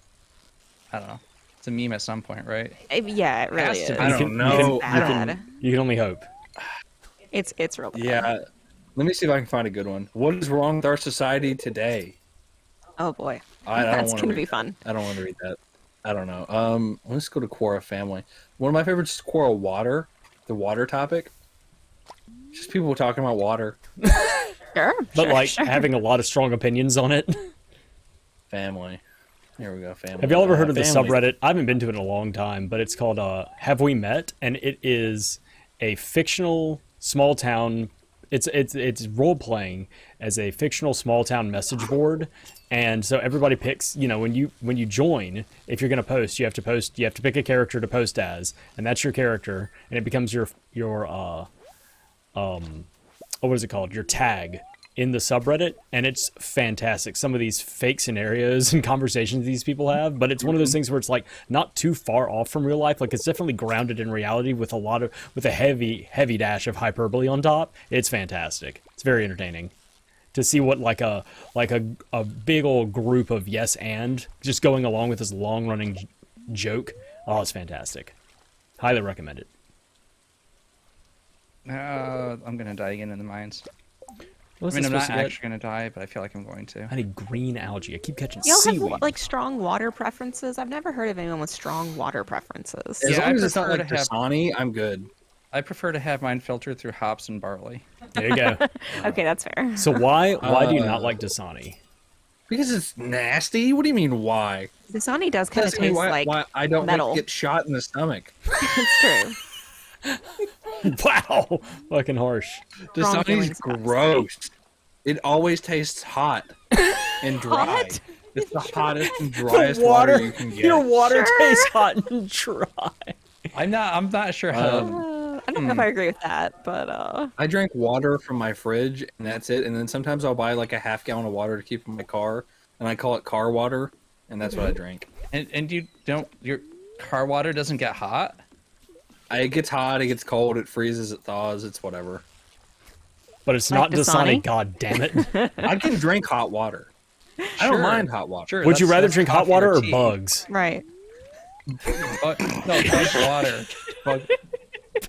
don't know. It's a meme at some point, right? Yeah, it really Has is. to be. I don't know. It's bad. You can only hope. It's real bad. Yeah. Let me see if I can find a good one. What is wrong with our society today? Oh boy. I don't That's want gonna to be read. fun. I don't want to read that. I don't know. Let's go to Quora Family. One of my favorites is Quora Water. The water topic. Just people talking about water. Sure. But sure, like sure. having a lot of strong opinions on it. Family. Here we go. Family. Have y'all ever heard of the Family. subreddit? I haven't been to it in a long time, but it's called Have We Met? And it is a fictional small town. It's role playing as a fictional small town message board, and so everybody picks. You know, when you join, if you're gonna post, you have to pick a character to post as, and that's your character, and it becomes your what is it called? Your tag in the subreddit, and it's fantastic. Some of these fake scenarios and conversations these people have, but it's one of those things where it's like not too far off from real life. Like it's definitely grounded in reality with a heavy dash of hyperbole on top. It's fantastic. It's very entertaining to see what like a big old group of yes and just going along with this long running joke. Oh, it's fantastic. Highly recommend it. I'm gonna die again in the mines. What's I mean, this I'm not supposed to get? actually gonna die, but I feel like I'm going to. I need green algae. I keep catching Y'all seaweed. have like strong water preferences? I've never heard of anyone with strong water preferences. As Yeah, long I as it's not prefer like to have- Dasani, I'm good. I prefer to have mine filtered through hops and barley. There you go. Okay, that's fair. So why do you not like Dasani? Because it's nasty. What do you mean? Why? Dasani does kind of Doesn't mean taste like I don't metal. get shot in the stomach. It's true. Wow, fucking harsh. Strong Dasani's feelings, guys. gross. It always tastes hot and dry. Hot? It's the hottest and driest water you can get. Your water Sure. tastes hot and dry. I'm not sure how. I don't know if I agree with that, but I drink water from my fridge, and that's it. And then sometimes I'll buy like a half gallon of water to keep in my car, and I call it car water, and that's what I drink. And you don't, your car water doesn't get hot. It gets hot, it gets cold, it freezes, it thaws, it's whatever. but it's Like not Dasani. Dasani? God damn it! I can drink hot water. I don't Sure. mind hot water. Sure. Would you rather that's drink hot coffee water or tea. bugs? Right. No, bug water. Bug.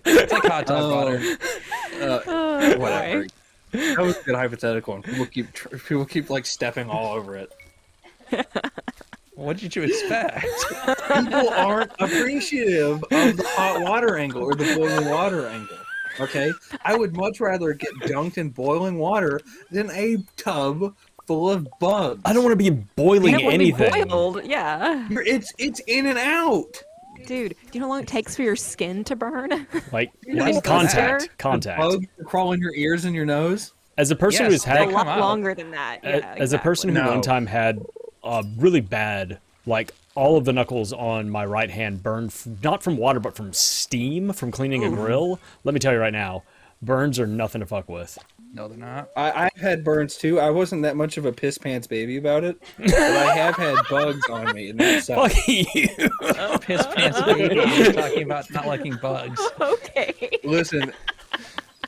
It's like hot tub water. Oh, Whatever. boy. That was a good hypothetical, and people keep like stepping all over it. What did you expect? People aren't appreciative of the hot water angle or the boiling water angle. Okay, I would much rather get dunked in boiling water than a tub full of bugs. I don't want to be boiling You don't wanna be anything. boiled. Yeah. It's in and out. Dude, do you know how long it takes for your skin to burn? Like Nice contact, sister. contact. Bugs crawl in your ears and your nose. As a person Yes, who's they had, A come lot out. longer than that. Yeah, as a person who No. one time had really bad, like all of the knuckles on my right hand burned, not from water, but from steam from cleaning a grill. Let me tell you right now, burns are nothing to fuck with. No, they're not. I've had burns too. I wasn't that much of a piss pants baby about it, but I have had bugs on me, and that sucks. Fuck you. Piss pants baby. You're talking about not liking bugs. Okay. Listen,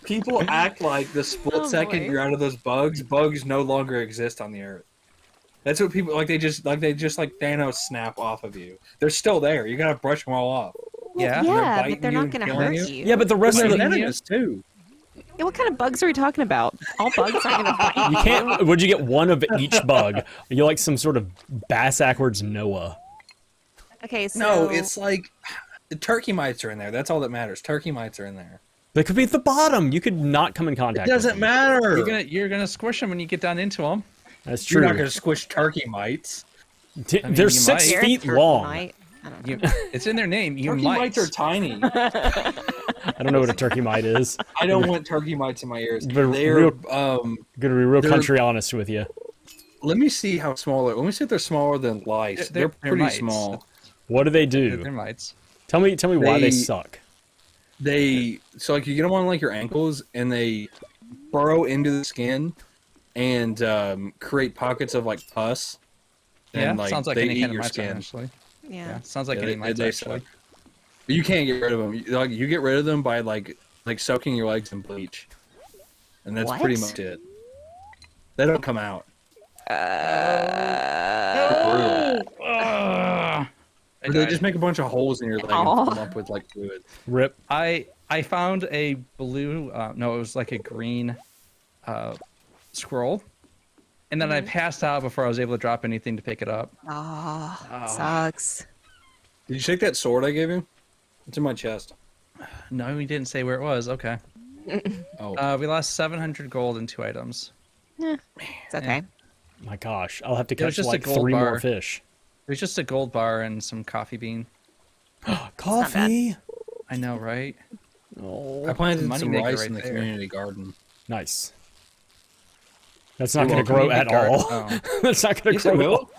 people act like the split Oh, second boy. you're out of those bugs, bugs no longer exist on the earth. That's what people like. They just like Thanos snap off of you. They're still there. You gotta brush them all off. Yeah. Yeah, biting but they're you not and going to killing hurt you? you. Yeah, but the rest They're of the venomous too. Yeah, what kind of bugs are we talking about? All bugs aren't going to bite you can't. Would you get one of each bug? Are you like some sort of bass-ackwards Noah? Okay, so No, it's like the turkey mites are in there. That's all that matters. Turkey mites are in there. They could be at the bottom. You could not come in contact. It doesn't with them. matter. You're gonna squish them when you get down into them. That's You're true. not gonna squish turkey mites. They're you 6 might. feet Turkey long. might. I don't know. You, it's in their name. You Turkey might. mites are tiny. I don't know what a turkey mite is. I don't want turkey mites in my ears. But They're real- um. Gonna be real They're- country honest with you. Let me see how small. Let me see if they're smaller than lice. They're pretty mites. small. What do they They're do? mites. Tell me why they They- suck. So like you get them on like your ankles, and they burrow into the skin, and create pockets of like pus. Yeah, And, like, sounds like they any eat kind of your mites skin. actually. Yeah. Yeah, sounds like Yeah, any they- mites they actually. suck. But you can't get rid of them. Like you get rid of them by like soaking your legs in bleach, and that's pretty What? much it. They don't come out. Ugh. I Or they died. just make a bunch of holes in your leg Aw. and fill them up with like fluid. Rip. I found a blue. No, it was like a green scroll, and then I passed out before I was able to drop anything to pick it up. Oh, Oh. sucks. Did you take that sword I gave you? It's in my chest. No, we didn't say where it was. Okay. Oh, We lost 700 gold in 2 items. It's okay. My gosh, I'll have to It was catch just a like gold 3 more bar. fish. It was just a gold bar and some coffee bean. Coffee. I know, right? Oh, I planted money some maker rice right in the there. community garden. nice. That's not You're going to grow welcome. at all. Oh. That's not going Yes, to it grow. At will. all.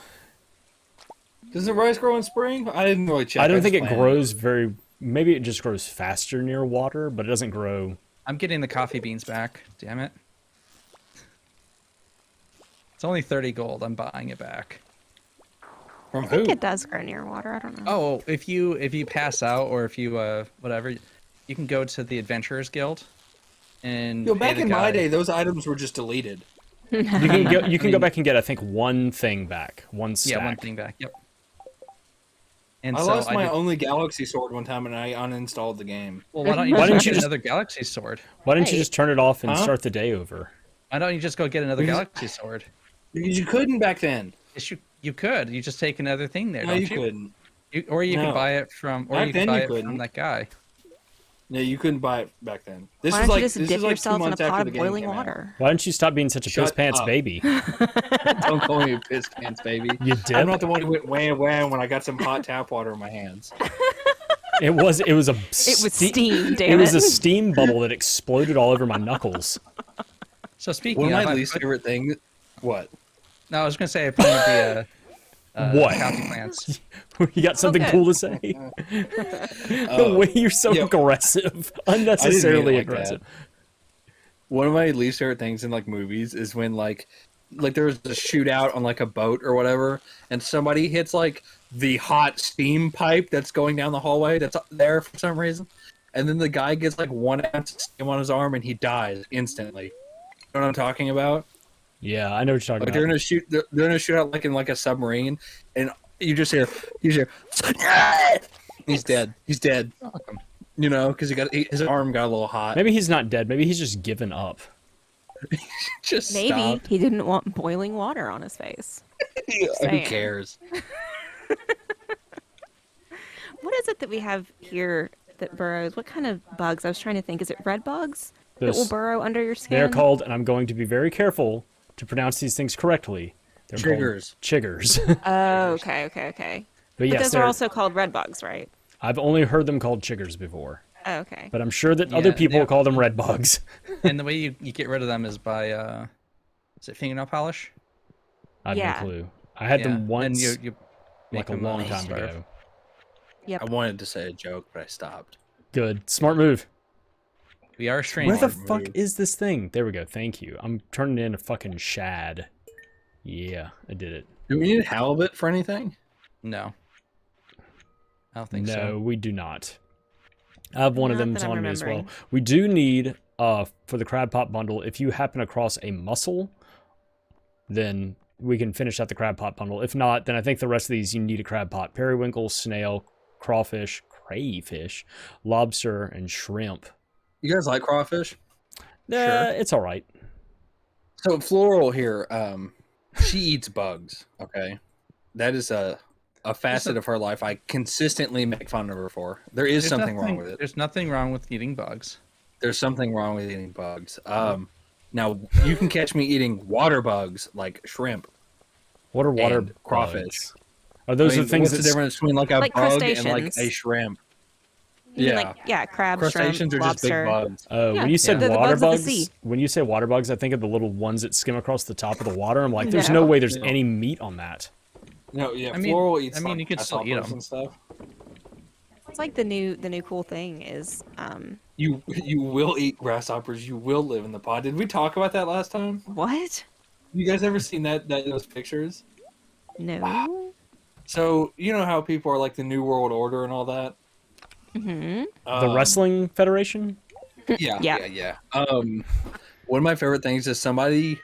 Does the rice grow in spring? I didn't really check. I don't just think it planted grows very. Maybe it just grows faster near water, but it doesn't grow. I'm getting the coffee beans back. Damn it. It's only 30 gold. I'm buying it back. From I think who? it does grow near water. I don't know. Oh, if you pass out or if you whatever, you can go to the Adventurers Guild and Yo, pay back the in guy. my day, those items were just deleted. You can go. You can go back and get. I think one thing back. One stack. Yeah, one thing back. Yep. And I so lost my did- only galaxy sword one time, and I uninstalled the game. Well, why don't you Why just didn't go you get just- another galaxy sword? Why didn't you Right. just turn it off and Huh? start the day over? Why don't you just go get another Because- galaxy sword? Because you couldn't back then. Yes, you could. You just take another thing there, No, don't you you? couldn't. Or you No. can buy it from, or Back you can then buy you it from couldn't. that guy. No, you couldn't buy it back then. This Why was don't like you just this dip was like 2 yourself in a months pot after of the game boiling came out. water? Why don't you stop being such a Shut piss pants up. baby? Don't call me a piss pants, baby. You I'm dip. not the one who went wham wham when I got some hot tap water in my hands. It was a. It was steam, damn It was it. a steam bubble that exploded all over my knuckles. So speaking One of of, my I least put- favorite things. What? no, I was gonna say I planted the What? coffee plants. You got something Okay. cool to say? The way you're so yeah. aggressive, unnecessarily like that. aggressive. One of my least favorite things in like movies is when like there's a shootout on like a boat or whatever, and somebody hits like the hot steam pipe that's going down the hallway that's up there for some reason, and then the guy gets like 1 ounce of steam on his arm and he dies instantly. know what I'm talking about? Yeah, I know what you're talking Like they're about. in a shootout like in like a submarine, and you just hear he's dead. He's dead. You know, because his arm got a little hot. Maybe he's not dead. Maybe he's just given up. Just Maybe stopped. he didn't want boiling water on his face. Who saying. cares? What is it that we have here that burrows? What kind of bugs? I was trying to think. Is it red bugs that will This- burrow under your skin? They're called, and I'm going to be very careful to pronounce these things correctly. They're Chiggers. called chiggers. Oh, okay. But But yes, those are also called red bugs, right? I've only heard them called chiggers before. Oh, okay. But I'm sure that Yeah, other people they're- call them red bugs. And the way you get rid of them is by is it fingernail polish? I have Yeah. no clue. I had them And once, you like make a them, long time starve. ago. I wanted to say a joke, but I stopped. Good. Smart move. We are Where strange. the fuck is this thing? There we go. Thank you. I'm turning in a fucking shad. Yeah, I did it. Do we need halibut for anything? No. I don't think No, so. we do not. I have one of Not them that I'm on me as well. remembering. We do need, for the crab pot bundle, if you happen across a mussel, then we can finish out the crab pot bundle. If not, then I think the rest of these you need a crab pot. Periwinkle, snail, crawfish, crayfish, lobster, and shrimp. You guys like crawfish? It's all right. So Floral here, she eats bugs. Okay, that is a facet of her life I consistently make fun of her for. There is something wrong with it. There's nothing wrong with eating bugs. There's something wrong with eating bugs. Now you can catch me eating water bugs like shrimp. What are water And crawfish. bugs? Are those I mean, the things what's the that difference between like a Like bug and like crustaceans. a shrimp? You mean Yeah. like, crab, Crustaceans shrimp, are just big lobster. bugs. Yeah, when you said they're the water bugs of the bugs, sea. when you say water bugs, I think of the little ones that skim across the top of the water. I'm like, there's no No. way there's No. any meat on that. No, yeah. I mean- Floral eats. I mean, like, you could still eat grasshoppers 'em. and stuff. It's like the new cool thing is You will eat grasshoppers. You will live in the pod. Did we talk about that last time? what? You guys ever seen those pictures? No. So you know how people are like the New World Order and all that. Mm-hmm. The Wrestling Federation? Yeah, Yeah. yeah. One of my favorite things is somebody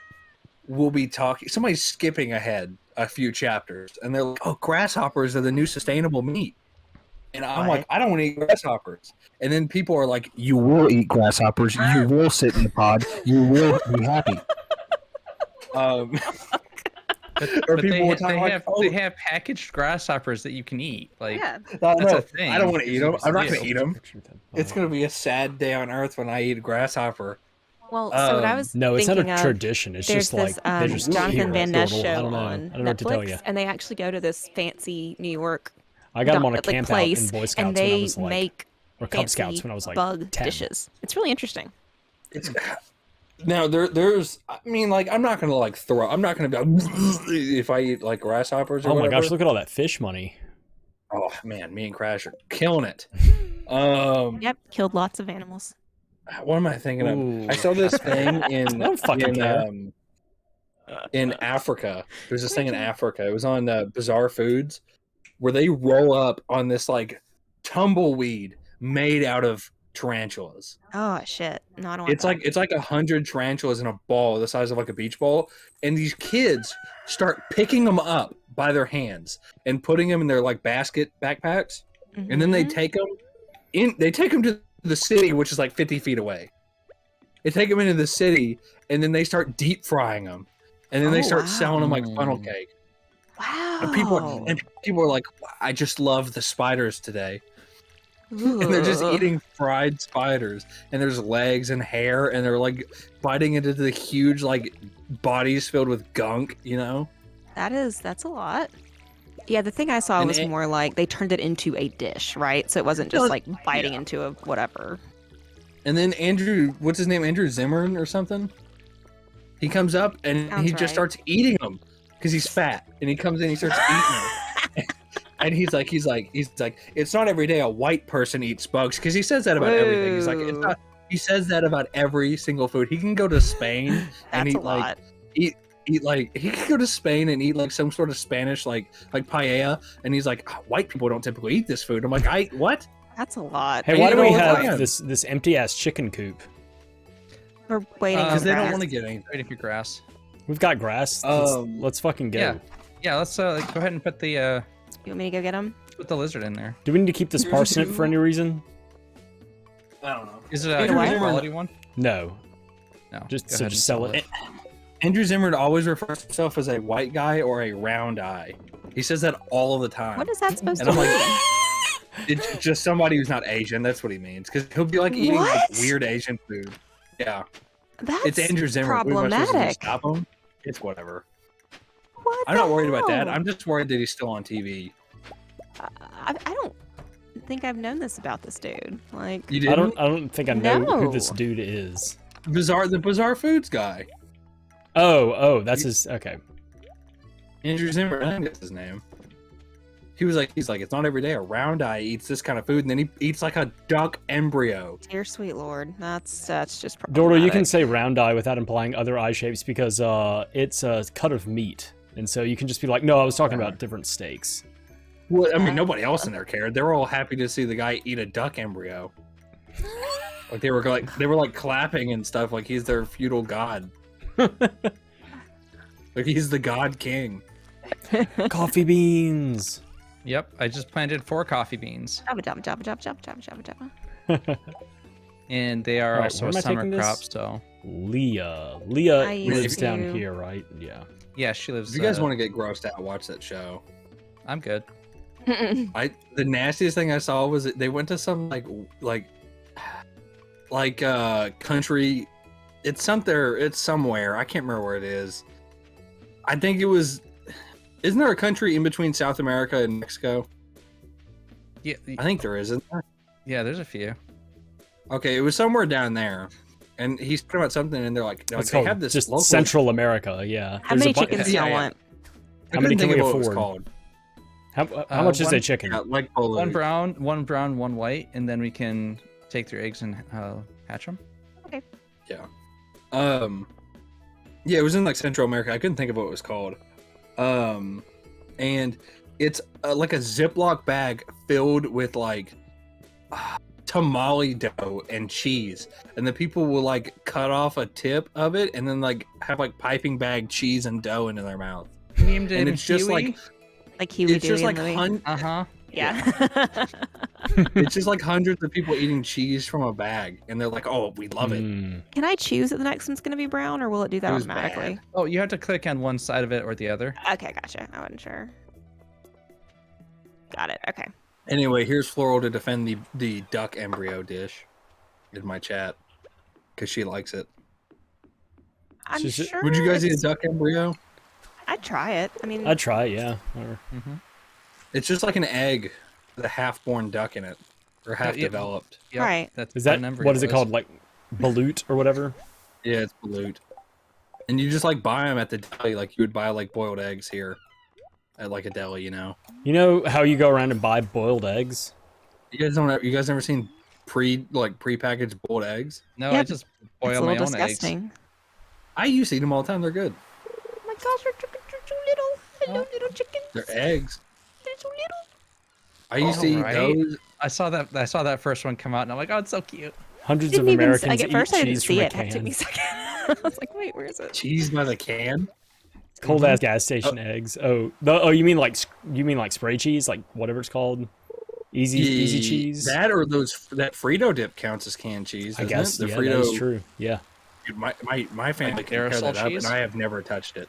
will be talking. Somebody's skipping ahead a few chapters, and they're like, "Oh, grasshoppers are the new sustainable meat." And I'm What? like, I don't want to eat grasshoppers. And then people are like, "You will eat grasshoppers. You will sit in the pod. You will be happy." Or But people were talking like, "Oh, they have packaged grasshoppers that you can eat. Like Yeah. no, that's no, a thing. I don't want to eat them. I'm not going to Ew. eat them. It's going to be a sad day on Earth when I eat a grasshopper." Well, so what I Um, was No, it's not thinking a of, tradition. It's there's just like this they just Jonathan here, Van it's Ness little- I show don't know. on I don't know Netflix, what to tell you. and they actually go to this fancy New York I got them on a like, camp out place, in Boy Scouts and when I they was like, make or Cub fancy Scouts when I was like bug 10. dishes. It's really interesting. It's now there's. I mean, like, I'm not gonna like throw. I'm not gonna be like, if I eat like grasshoppers. Or Oh my whatever. gosh, look at all that fish money. Oh man, me and Crash are killing it. Yep, killed lots of animals. What am I thinking Ooh. of? I saw this thing in don't fucking care. in Africa. There's this thing in Africa. It was on Bizarre Foods, where they roll up on this like tumbleweed made out of tarantulas. Oh shit! No, I don't. Want It's like 100 tarantulas in a ball the size of like a beach ball, and these kids start picking them up by their hands and putting them in their like basket backpacks, and then they take them in. They take them to the city, which is like 50 feet away. They take them into the city, and then they start deep frying them, and then they Oh, start wow. selling them like funnel cake. Wow. And people are like, I just love the spiders today. And they're just Ugh. eating fried spiders, and there's legs and hair, and they're like biting into the huge like bodies filled with gunk, you know? That's a lot. Yeah, the thing I saw And was it- more like they turned it into a dish, right? So it wasn't just No, like biting yeah. into a whatever. And then Andrew, what's his name? Andrew Zimmern or something? He comes up and Sounds he just right. starts eating them because he's fat, and he comes in, and he starts eating them. And he's like, it's not every day a white person eats bugs, because he says that about everything. He's like, it's Whoa. not. He says that about every single food. He can go to Spain and That's eat a lot. eat like he could go to Spain and eat like some sort of Spanish like paella, and he's like, "Ah, white people don't typically eat this food." I'm like, what? That's a lot. Hey, I why eat do it we all the have time. this empty ass chicken coop? We're waiting Because for they don't grass. want to get anything. Waiting for grass. We've got grass. Let's fucking go. Yeah. Yeah, let's go ahead and put the You want me to go get him? lizard in there. Do we need to keep this parsnip for any reason? I don't know. Is it Andrew a Zimmerman- quality one? No. No. Just go so ahead just and sell it. Andrew Zimmern always refers to himself as a white guy or a round eye. He says that all of the time. What is that supposed And to I'm mean? like, it's just somebody who's not Asian. That's what he means. Because he'll be like eating like, What? weird Asian food. Yeah, That's it's Andrew Zimmern. What am I supposed to do, problematic. stop him? It's whatever. What I'm the not worried about that. hell? I'm just worried that he's still on TV. I don't think I've known this about this dude. Like, You didn't? I don't think I know who this No. dude is. The Bizarre Foods guy. Oh, that's his. Okay. Andrew Zimmern, I think that's his name. He's like, it's not every day a round eye eats this kind of food, and then he eats like a duck embryo. dear sweet lord, that's just Dordo, problematic. you can say round eye without implying other eye shapes because it's a cut of meat, and so you can just be like, no, I was talking about different steaks. Well, I mean, nobody else in there cared. They were all happy to see the guy eat a duck embryo. Like they were clapping and stuff. Like he's their feudal god. Like he's the god king. Coffee beans. Yep, I just planted 4 coffee beans, Jabba, jabba, jabba, jabba, jabba, jabba, jabba. and they are Alright, also where a am I summer taking this? crop. So Leah I lives used down to- here, right? Yeah. yeah, she lives. If you guys want to get grossed out, watch that show. I'm good. The nastiest thing I saw was that they went to some country. It's somewhere. I can't remember where it is. I think it was. Isn't there a country in between South America and Mexico? Yeah, I think there is, isn't there? yeah. There's a few. Okay, it was somewhere down there, and he's talking about something, and they're like It's they called have this just local. Central America. Yeah. How There's many a bu- chickens do Yeah, y'all yeah. want? I How many couldn't can think we of what it was afford? called. How much is one- a chicken? Yeah, like Polo. One brown, one white, and then we can take their eggs and hatch them. Yeah. Yeah, it was in like Central America. I couldn't think of what it was called. And it's like a Ziploc bag filled with like tamale dough and cheese, and the people will like cut off a tip of it and then like have like piping bag cheese and dough into their mouth. Named And it's just like Like Huey it's just Dewey like in the movie? Uh-huh. Yeah. it's just like hundreds of people eating cheese from a bag, and they're like, "Oh, we love it." Mm. Can I choose that the next one's going to be brown, or will it do that It was automatically? Oh, you have to click on one side of it or the other. Okay, gotcha. I wasn't sure. Got it. Okay. Anyway, here's Floral to defend the duck embryo dish in my chat because she likes it. I'm She's- sure. Would you guys eat a it's- duck embryo? I'd try it. I mean, I'd try it, yeah. Whatever. Mm-hmm. It's just like an egg with a half-born duck in it, or half-developed. Yep, Right. That's Is that an embryo what is it is. called? Like balut or whatever? Yeah, it's balut. And you just like buy them at the deli, like you would buy like boiled eggs here at like a deli, you know. You know how you go around and buy boiled eggs? You guys never seen pre-packaged boiled eggs? No, Yep. I just it's boil a my little own eggs. disgusting. I used to eat them all the time. They're good. Oh my gosh, your chickens are so little. Hello, little chickens. They're eggs. They're so little. I used to eat Alright. those. I saw that first one come out, and I'm like, oh, it's so cute. Hundreds of Didn't even Americans like at eat first I didn't cheese from see a it. It took me can. a second. I was like, wait, where is it? Cheese by the can. Cold ass gas station eggs. Oh, you mean like spray cheese, like whatever it's called? Easy cheese. That or that Frito dip counts as canned cheese. I doesn't guess it? The yeah, Frito. that is true. Yeah. Dude, my family Like can pair aerosol that up, cheese? and I have never touched it.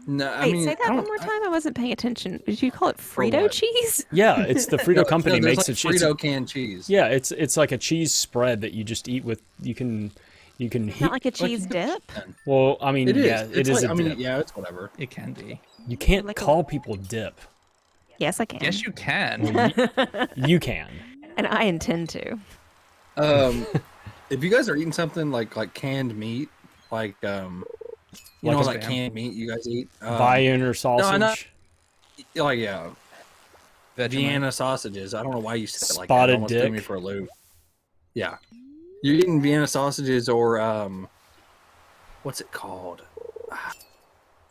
No, I Wait, mean, say I that one don't- more time. I wasn't paying attention. Did you call it Frito what? cheese? Yeah, it's the Frito company no, there's makes like it. It's, Frito canned cheese. yeah, it's like a cheese spread that you just eat with. You can heat. Not like a cheese dip. Well, I mean, It is. yeah, It's it is like, a I mean, dip. yeah, it's whatever. It can be. You can't like a- call people dip. Yes, I can. Yes, you can. You can. And I intend to. If you guys are eating something like canned meat, like you Like know, a like spam. canned meat you guys eat, Viand sausage. not- like yeah, Vegemite. Vienna sausages. I don't know why you said it like Spotted that. It almost threw dick. me for a loop. Yeah, you're eating Vienna sausages or what's it called?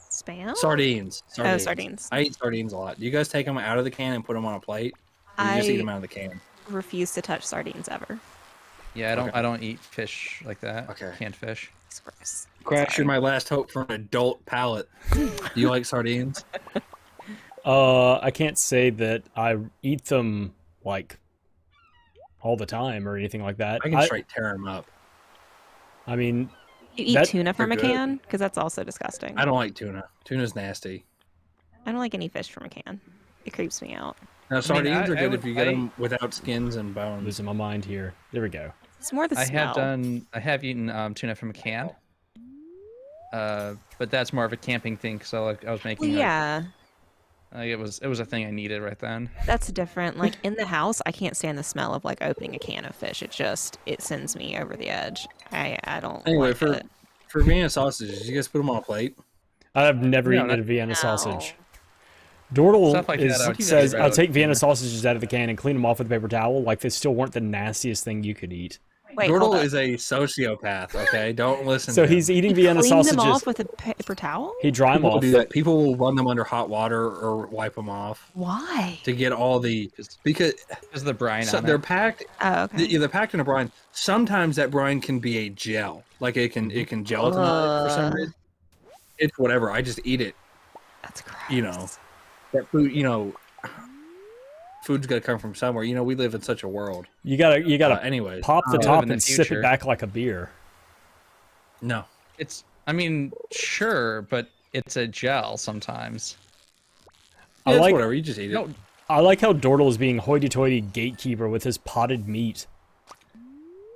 Spam? Sardines. Oh, sardines. I eat sardines a lot. Do you guys take them out of the can and put them on a plate? Or you just eat them out of the can? Refuse to touch sardines ever. Yeah, Okay. I don't eat fish like that. Okay. Canned fish. It's gross. Crash, Sorry. you're my last hope for an adult palate. Do you like sardines? I can't say that I eat them like all the time or anything like that. I can straight tear them up. I mean, You eat That- tuna from a they're good. can? Because that's also disgusting. I don't like tuna. Tuna's nasty. I don't like any fish from a can. It creeps me out. Now sardines are I good would- if you get I- them without skins and I'm bones. losing my mind here. There we go. It's more the I smell. have eaten tuna from a can. But that's more of a camping thing because I was making. Well, yeah, It was a thing I needed right then. that's different. Like in the house, I can't stand the smell of like opening a can of fish. It sends me over the edge. I don't Anyway, like for it. Vienna sausages, you guys put them on a plate. I've never No, eaten a that- Vienna No. sausage. Dordle Stuff like that, I would says, say I'll rather take than Vienna dinner." sausages out of the can and clean them off with a paper towel like they still weren't the nastiest thing you could eat. Wait, hold Dordle up. is a sociopath. Okay, don't listen. So to him. he's eating Vienna Clean sausages. them off with a paper towel? He dry them People off. do that. People will run them under hot water or wipe them off Why? to get all the because Is the brine so on they're it? packed. Oh, okay. They're packed in a brine. Sometimes that brine can be a gel, like it can gelatinize for some Ugh. reason. It's whatever. I just eat it. That's gross. You know. That food, food's got to come from somewhere. We live in such a world. You gotta Anyways, pop the live top in the and sip it future. back like a beer. no. I mean, sure, but it's a gel sometimes. I Yeah, it's like- whatever. You just eat it. No, I like how Dordle is being hoity-toity gatekeeper with his potted meat.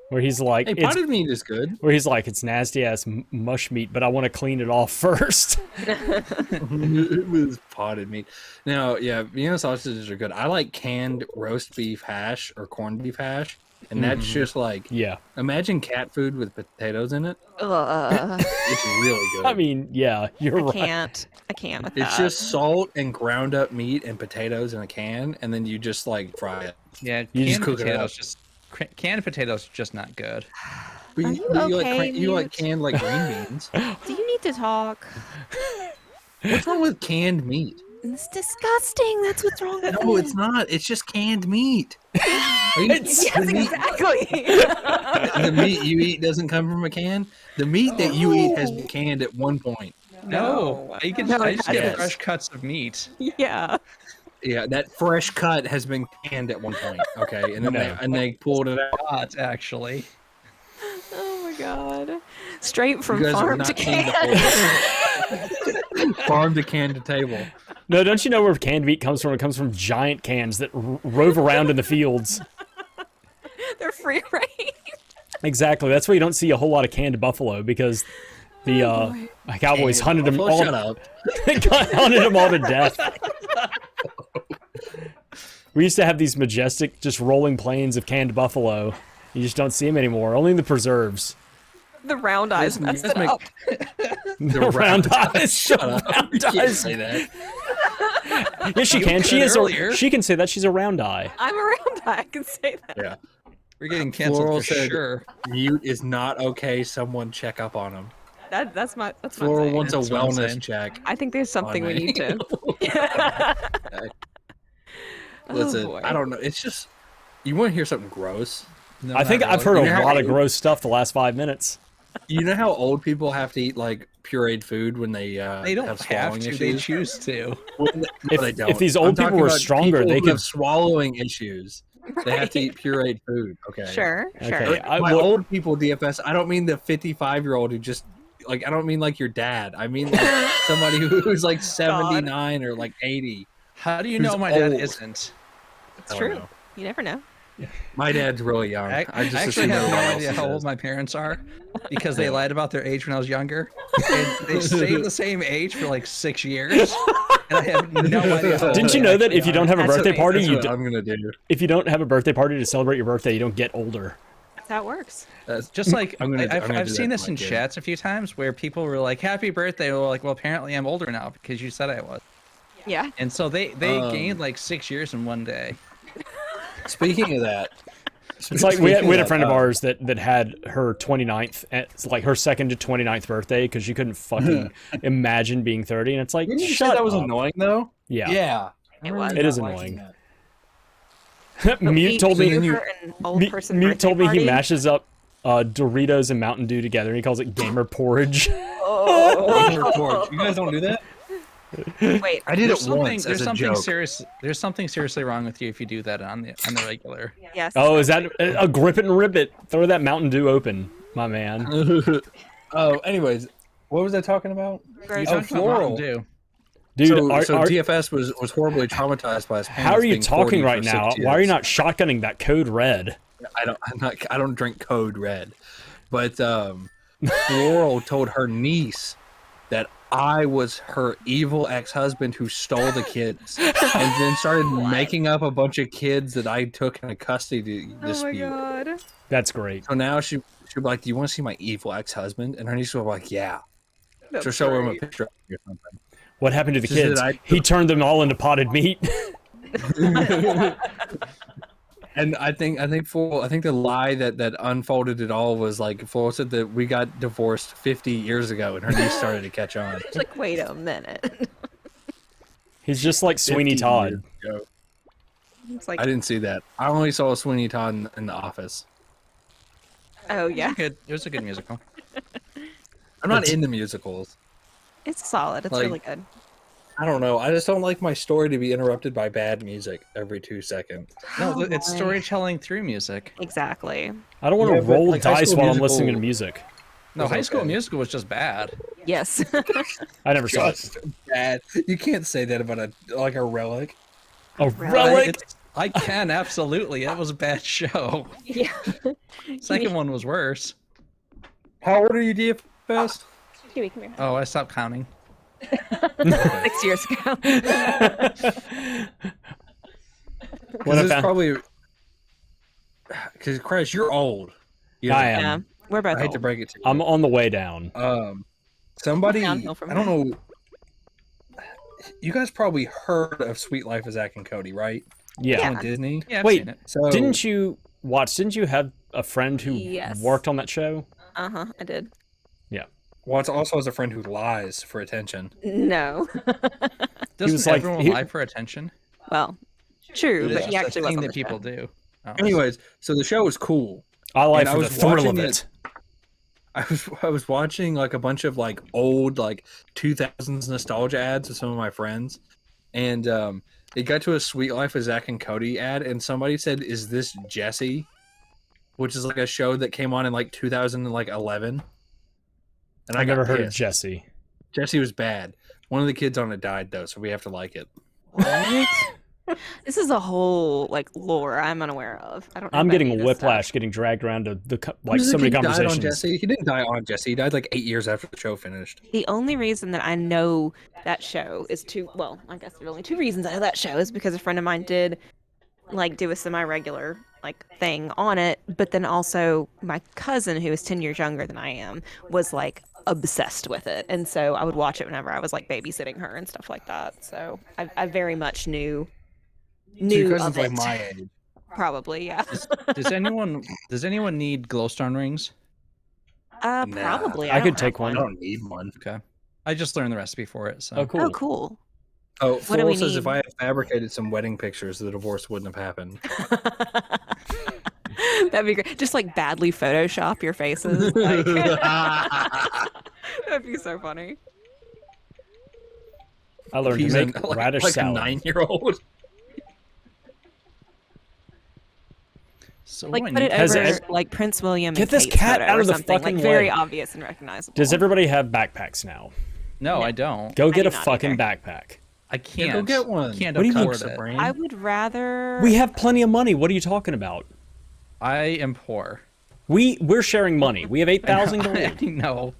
Where he's like, Hey, potted meat is good. it's nasty ass mush meat, but I want to clean it off first. It was potted meat. Now, yeah, Vienna sausages are good. I like canned roast beef hash or corned beef hash, and that's just like Yeah, imagine cat food with potatoes in it. Ugh. It's really good. I mean, yeah, you're I right. can't. I can't with it's that. just salt and ground up meat and potatoes in a can, and then you just like fry it. Yeah, You just canned cook it up. potatoes canned potatoes just not good. But Are you, you but you okay, you like Mute? canned like green beans. Do you need to talk? What's wrong with canned meat? It's disgusting. That's what's wrong with No, it. it's not. It's just canned meat. Are you- It's- Yes, the, meat, exactly. the meat you eat doesn't come from a can. The meat that you eat has been canned at one point. No, I No, it just get hasn't. fresh cuts of meat. yeah. Yeah, that fresh cut has been canned at one point. Okay, and then No. they pulled it out. Not actually. Oh my god. Straight from You guys have farm to not seen the can. Farm to can to table. No, don't you know where canned meat comes from? It comes from giant cans that rove around in the fields. They're free range. Exactly. That's why you don't see a whole lot of canned buffalo because the cowboys hunted them Buffalo, all. shut up. Hunted them all to death. We used to have these majestic, just rolling plains of canned buffalo. You just don't see them anymore. Only in the preserves. The round eyes You messed guys it make- up. The round eyes. Shut up. Round You can't eyes. say that. Yes, she You can. could She is. earlier. She can say that she's a round eye. I'm a round eye. I can say that. Yeah. We're getting canceled Floral for said- sure. Mute is not okay. Someone check up on him. That's my Floral saying. wants a That's what I'm wellness saying. check. I think there's something we me. need to. Listen, boy. I don't know. It's just you want to hear something gross. No, I think not I've heard really. You a know lot how- of gross stuff the last 5 minutes. You know how old people have to eat like pureed food when they They don't have have swallowing to. issues? They choose to. When they- If- they don't. if these old I'm people talking were about stronger, people they who could- have swallowing issues. They have to eat pureed food. Okay. Sure, sure. Okay. By old people, DFS, I don't mean the 55-year-old who just like. I don't mean like your dad. I mean like somebody who's like 79 or like 80. How do you Who's know my dad old. isn't? It's I don't true. know. You never know. My dad's really young. I I just actually assume have no everyone else idea how is. old my parents are because they lied about their age when I was younger. And they stayed the same age for like 6 years. And I have no idea. How old Didn't you they know that actually if you don't are. have a That's birthday what- party, that's you what do, I'm gonna do. if you don't have a birthday party to celebrate your birthday, you don't get older. That's how it works. That's Just like I'm gonna I've do seen that this to my in kid. chats a few times where people were like, "Happy birthday!" Well, like, well, apparently I'm older now because you said I was. Yeah. And so they Um, gained like 6 years in one day. Speaking of that, It's like we had a friend of ours that had her 29th, it's like her second to 29th birthday because she couldn't fucking imagine being 30. And it's like, Didn't you say shut that was up. annoying though? Yeah. Yeah. It was. It is Not liking annoying. that. Mute told me. An old person Mute told me birthday he party? mashes up Doritos and Mountain Dew together, and he calls it gamer porridge. Report. You guys don't do that? Wait, I did There's it once as a joke. There's something seriously wrong with you if you do that on the regular. yes. Oh, is that a grip it and rip it? Throw that Mountain Dew open, my man. Oh, anyways, what was I talking about? Gross. Oh, floral. Dew. Dude, so, are, so are- TFS was horribly traumatized by his parents. how are you being 40 talking for right 6 now? years. Why are you not shotgunning that code red? I don't drink Code Red, but Floral told her niece that I was her evil ex-husband who stole the kids, and then started making up a bunch of kids that I took in a custody dispute. Oh my god. That's great. So now she'd be like, "Do you want to see my evil ex-husband?" And her niece was like, "Yeah." That's So show him a great. picture or something. What happened to the She said kids? I- He turned them all into potted meat. And I think the lie that unfolded it all was like Floral said that we got divorced 50 years ago, and her niece started to catch on. It's like, wait a minute. He's just like Sweeney 50 Todd. years ago. It's like, I didn't see that. I only saw Sweeney Todd in The Office. oh yeah, Good. It was a good musical. I'm not into musicals. it's solid. It's Like- really good. I don't know. I just don't like my story to be interrupted by bad music every 2 seconds. No, Oh, it's boy. storytelling through music. Exactly. I don't want to Yeah, but, roll like, High dice School while I'm listening to Musical- music. No, It's High School okay. Musical was just bad. Yes. I never saw it. Just bad. You can't say that about a relic. A Relic. relic. I can absolutely. That was a bad show. yeah. Second one was worse. How old are you, DFS? Kiwi, come here. Oh, I stopped counting. 6 years ago. When Because I it's found- probably because Crash, you're old. You know, I am. Yeah, we're both I hate old. to break it to you. I'm on the way down. Somebody, Downhill from I don't know. You guys probably heard of Sweet Life of Zack and Cody, right? Yeah. Yeah. On Disney. Yeah, I've Wait. seen it. So Didn't you have a friend who Yes. worked on that show? Uh-huh, I did. Well, it's also has a friend who lies for attention. No. Doesn't was like- everyone he- lie for attention? Well, true, It but is. he That's actually a was thing on that the people show. do. Oh. Anyways, so the show was cool. I lie And I for the was thrill watching of it- it. I was watching like a bunch of like old like 2000s nostalgia ads with some of my friends, and it got to a Sweet Life of Zack and Cody ad, and somebody said, "Is this Jesse?" Which is like a show that came on in like 2011. And I got never heard of pissed. Jesse. Jesse was bad. One of the kids on it died though, so we have to like it. What? This is a whole like lore I'm unaware of. I don't. know I'm about any getting of this whiplash stuff. getting dragged around to the When like does so the many kid die on conversations. Jesse? He didn't die on Jesse. He died like 8 years after the show finished. The only reason that I know that show is well, I guess there are only two reasons I know that show is because a friend of mine did like do a semi-regular like thing on it, but then also my cousin who is 10 years younger than I am was like obsessed with it, and so I would watch it whenever I was like babysitting her and stuff like that. So I very much knew So your of cousin's it. like my age. Probably, yeah. Does anyone need glowstone rings? Nah, Probably. I don't could have take I one. don't need one. Okay. I just learned the recipe for it. So Oh, cool. Oh, cool. Oh, What do Floral we says if need? I had fabricated some wedding pictures, the divorce wouldn't have happened. That'd be great. Just like badly Photoshop your faces. Like... That'd be so funny. I learned He's to make like radish a salad. 9-year-old. So Like what put it Has over it- like Prince William. Get and this Kate's cat photo out or of the something, fucking like very way. obvious and recognizable. Does everybody have backpacks now? No, No. I don't. Go I get do a not fucking either. backpack. I can't. Go get one. Can't What do you mean? afford it. Brain? I would rather. We have plenty of money. What are you talking about? I am poor. We're sharing money. We have 8,000 I gold. know.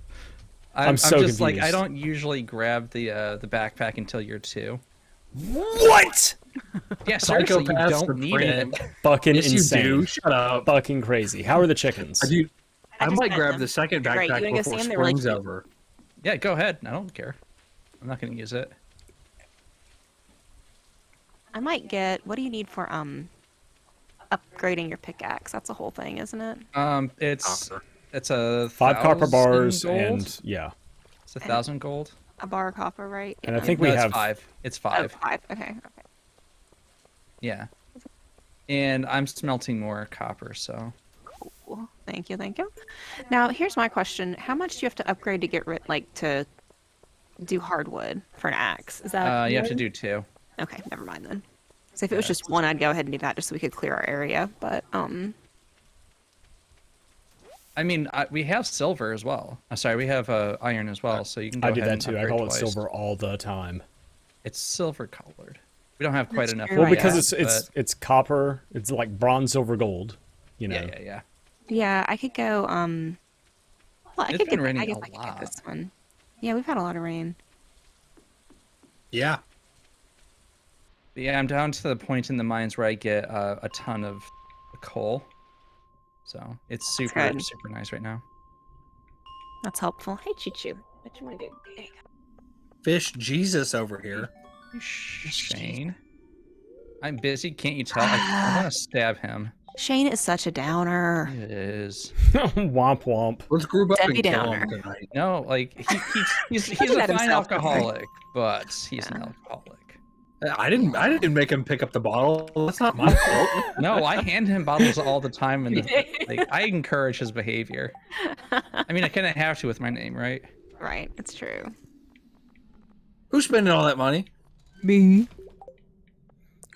I'm so just like I confused. don't usually grab the backpack until year 2. What? Yeah, seriously, you Psychopaths don't for need brain. it. Fucking Yes, insane. you do. Shut up. Fucking crazy. How are the chickens? Dude, I just might met grab them. the second They're great. backpack You wanna go before see 'em? They're really spring's cute. over. Yeah, go ahead. I don't care. I'm not gonna use it. I might get. What do you need for upgrading your pickaxe? That's a whole thing, isn't it? It's Copper. it's a 5 copper 1,000 bars gold? and yeah. It's 1,000 gold. A bar of copper, right? And I Yeah. think No, we it's have 5. It's Oh, 5. 5. Okay. Okay. Yeah. And I'm smelting more copper, so Cool. Thank you, thank you. Now, here's my question: how much do you have to upgrade to get rid, like, to do hardwood for an axe? Is that you have to one? do 2. Okay, never mind then. So if it Yeah, was just one, I'd go ahead and do that just so we could clear our area. But I mean, we have silver as well. Sorry, we have iron as well, so you can go I do ahead that and too. I upgrade call it twice. silver all the time. It's silver colored. We don't have quite That's enough. true, Well, I because guess, it's copper. It's like bronze, silver, gold. You know. Yeah. yeah, I could go. Well, I It's could been get. I raining guess a I could get lot. this one. Yeah, we've had a lot of rain. Yeah. But yeah, I'm down to the point in the mines where I get a ton of coal. So it's super good. super nice right now. That's helpful. Hey, Choo Choo, what you want to do? There you go. Fish Jesus over here. Shane, I'm busy. Can't you tell? I want to stab him. Shane is such a downer. It is. Womp womp. Let's group up Debbie and kill Downer. him tonight. No, like he's He a did that fine himself, don't worry. alcoholic, but he's an Yeah. alcoholic. I didn't make him pick up the bottle. That's not my fault. No, I hand him bottles all the time, and like I encourage his behavior. I mean, I kind of have to with my name, right? Right, it's true. Who's spending all that money? Me.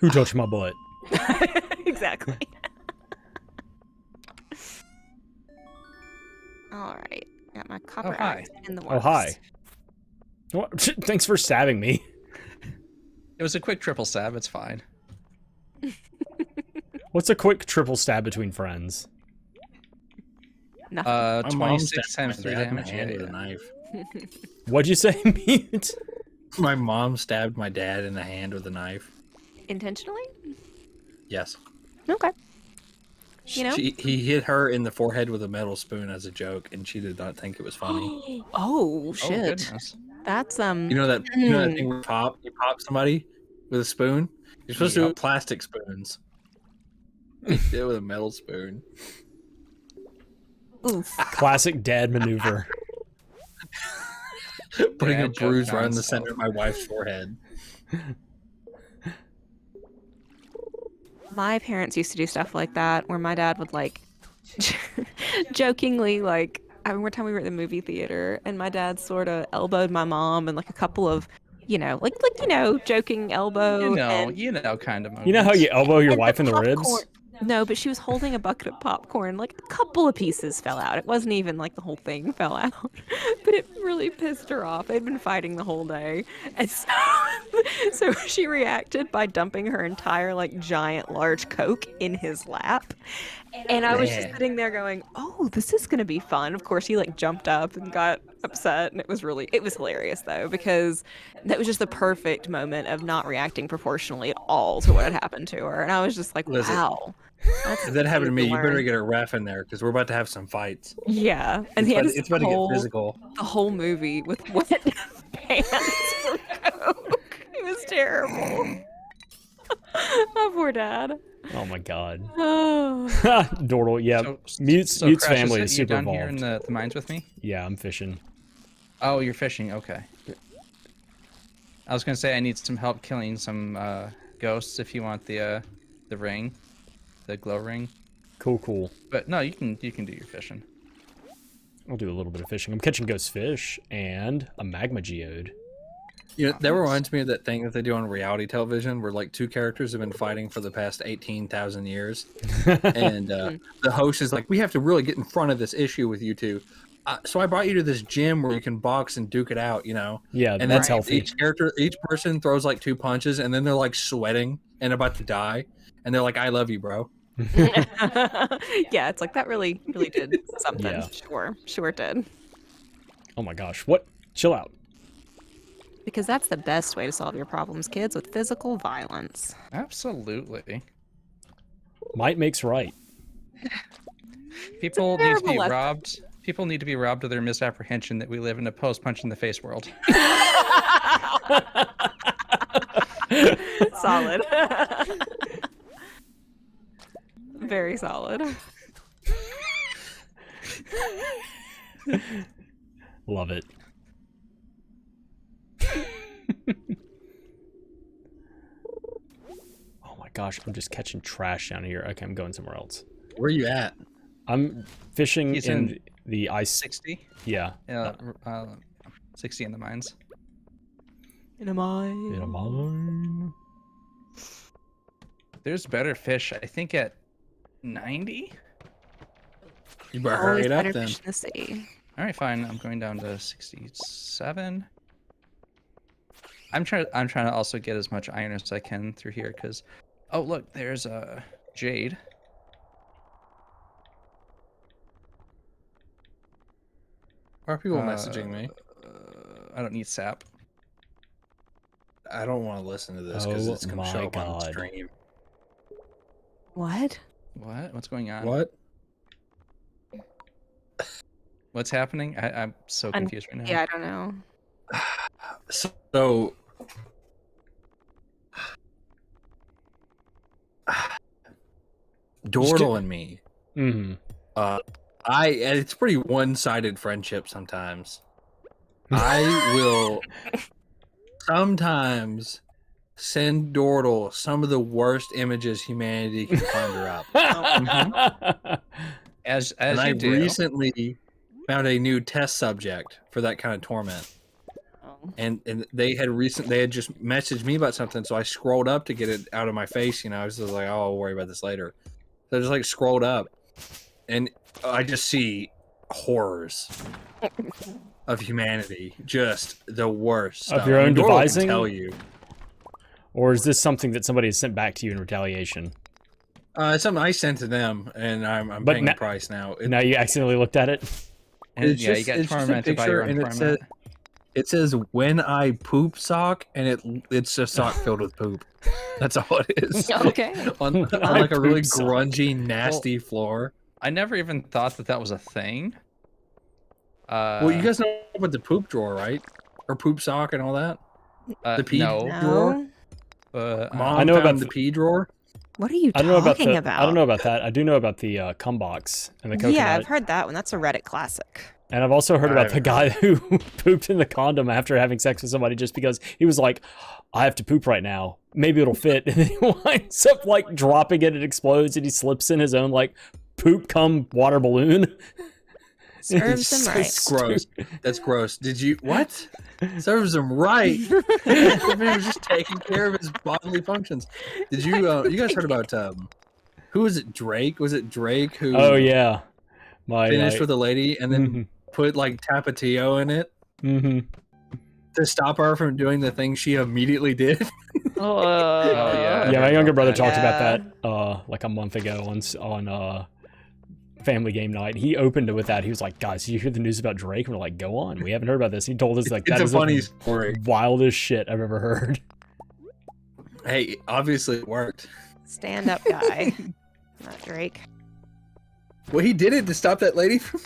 Who touched my butt? Exactly. All right, got my copper hi. axe in the Oh, works. hi. What? Thanks for stabbing me. It was a quick triple stab. It's fine. What's a quick triple stab between friends? Nothing. My mom 26 stabbed times my 3 dad in the damage. hand Yeah, with a yeah. knife. What'd you say, Mute? My mom stabbed my dad in the hand with a knife. Intentionally? Yes. Okay. You know? He hit her in the forehead with a metal spoon as a joke, and she did not think it was funny. Oh Oh shit. goodness. That's You know that thing where you pop somebody with a spoon? You're supposed to do it with plastic spoons. He did it with a metal spoon. oof. Classic dad maneuver. Putting a Dad joke bruise right in the nonstop. center of my wife's forehead. My parents used to do stuff like that where my dad would like jokingly like I remember one time we were at the movie theater and my dad sort of elbowed my mom and like a couple of joking elbow and You know, kind of. You know how you elbow your and wife in the popcorn. ribs? No, but she was holding a bucket of popcorn. Like a couple of pieces fell out. It wasn't even like the whole thing fell out, but it really pissed her off. They'd been fighting the whole day, and so she reacted by dumping her entire like giant large Coke in his lap. And I was just Man. sitting there going, "Oh, this is gonna be fun." Of course, he like jumped up and got upset, and it was hilarious though because that was just the perfect moment of not reacting proportionally at all to what had happened to her. And I was just like, Listen, "Wow." If that happened to me, you better learn. get a ref in there because we're about to have some fights. Yeah, and he had It's about to get physical. the whole movie with wet pants for Coke. It was terrible. Oh, poor dad. Oh my god. Oh. Dordle, yeah. Mute's Crash, family is you super down here in involved. the mines with me? Yeah, I'm fishing. Oh, you're fishing. Okay. I was gonna say I need some help killing some ghosts if you want the ring, the glow ring. Cool. But no, you can do your fishing. I'll do a little bit of fishing. I'm catching ghost fish and a magma geode. You know, that reminds me of that thing that they do on reality television where like two characters have been fighting for the past 18,000 years. And the host is like, we have to really get in front of this issue with you two. So I brought you to this gym where you can box and duke it out, you know? Yeah, And that's then healthy. each person throws like 2 punches and then they're like sweating and about to die. And they're like, I love you, bro. Yeah, it's like that really did something. Yeah. Sure it did. Oh my gosh. What? Chill out. Because that's the best way to solve your problems, kids, with physical violence. Absolutely. Might makes right. People need to terrible be lesson. robbed. People need to be robbed of their misapprehension that we live in a post-punch in the face world. Solid. Very solid. Love it. Oh my gosh, I'm just catching trash down here. Okay, I'm going somewhere else. Where are you at? I'm fishing He's in in the ice. 60. Yeah. 60 in the mines. In a mine. In a mine. There's better fish, I think, at 90. You better Always hurry it up better then. fish in the sea. All right, fine. I'm going down to 67. I'm trying to also get as much iron as I can through here because, oh look, there's a jade. Why are people messaging me? I don't need sap. I don't want to listen to this because Oh it's going to my show up on God. stream. What? What? What's going on? What? What's happening? I'm so confused right now. Yeah, I don't know. So Dordle and me, Mm-hmm. it's pretty one-sided friendship sometimes. I will sometimes send Dordle some of the worst images humanity can conjure up. As And you I do. recently found a new test subject for that kind of torment. Oh. And they had just messaged me about something, so I scrolled up to get it out of my face. You know, I was just like, "Oh, I'll worry about this later." So I just like scrolled up, and I just see horrors of humanity, just the worst stuff. Of your I mean, own Dora can devising? tell you. Or is this something that somebody has sent back to you in retaliation? It's something I sent to them, and I'm But paying na- the price now. Now you accidentally looked at it? And It's yeah, just- you got it's just a tormented by your own picture, and it torment. It says "when I poop sock," and it's a sock filled with poop. That's all it is. Okay. on I like a really poop sock. grungy, nasty floor. I never even thought that was a thing. Well, you guys know about the poop drawer, right? Or poop sock and all that. the pee no. drawer? No. Mom I know found about the the- pee drawer. What are you I don't know about talking the, about? I don't know about that. I do know about the cum box and the coconut. Yeah, I've heard that one. That's a Reddit classic. And I've also heard I about the haven't guy who pooped in the condom after having sex with somebody just because he was like, I have to poop right now. Maybe it'll fit. And then he winds up like dropping it, it explodes, and he slips in his own like poop cum water balloon. Serves them So right. That's gross. That's gross. Did you what? Serves him right. The man was just taking care of his bodily functions. Did you? You guys heard about who was it? Drake? Was it Drake who? Oh yeah. My Finished with a lady and then put like Tapatio in it to stop her from doing the thing she immediately did. Oh, yeah. yeah, my younger brother talked Yeah. about that like a month ago on Family Game Night. He opened it with that. He was like, "Guys, you hear the news about Drake?" And we're like, "Go on. We haven't heard about this." He told us like It's that a is funny the story. wildest shit I've ever heard. Hey, obviously it worked. Stand up guy. Not Drake. Well, he did it to stop that lady from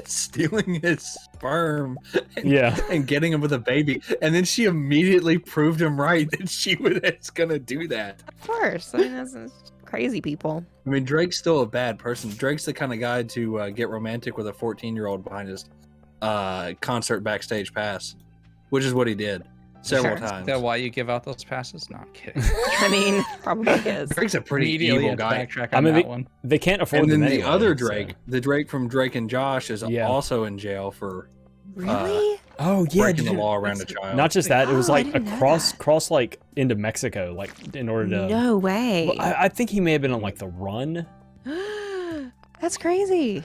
stealing his sperm Yeah. and getting him with a baby. And then she immediately proved him right that she was gonna do that. Of course. I mean, that's crazy people. I mean, Drake's still a bad person. Drake's the kind of guy to get romantic with a 14-year-old behind his concert backstage pass, which is what he did several Is times. that why you give out those passes? No, I'm kidding. I mean, probably is. Drake's a pretty Immediately evil had to guy. backtrack I on mean, that one. They can't afford And then them the anyway, other so- Drake, the Drake from Drake and Josh, is Yeah. also in jail for Really? Oh yeah, breaking did the you- law around a child. Not just that, it was Oh, I like didn't know across that. cross like into Mexico, like in order to. No way. Well, I think he may have been on like the run. That's crazy.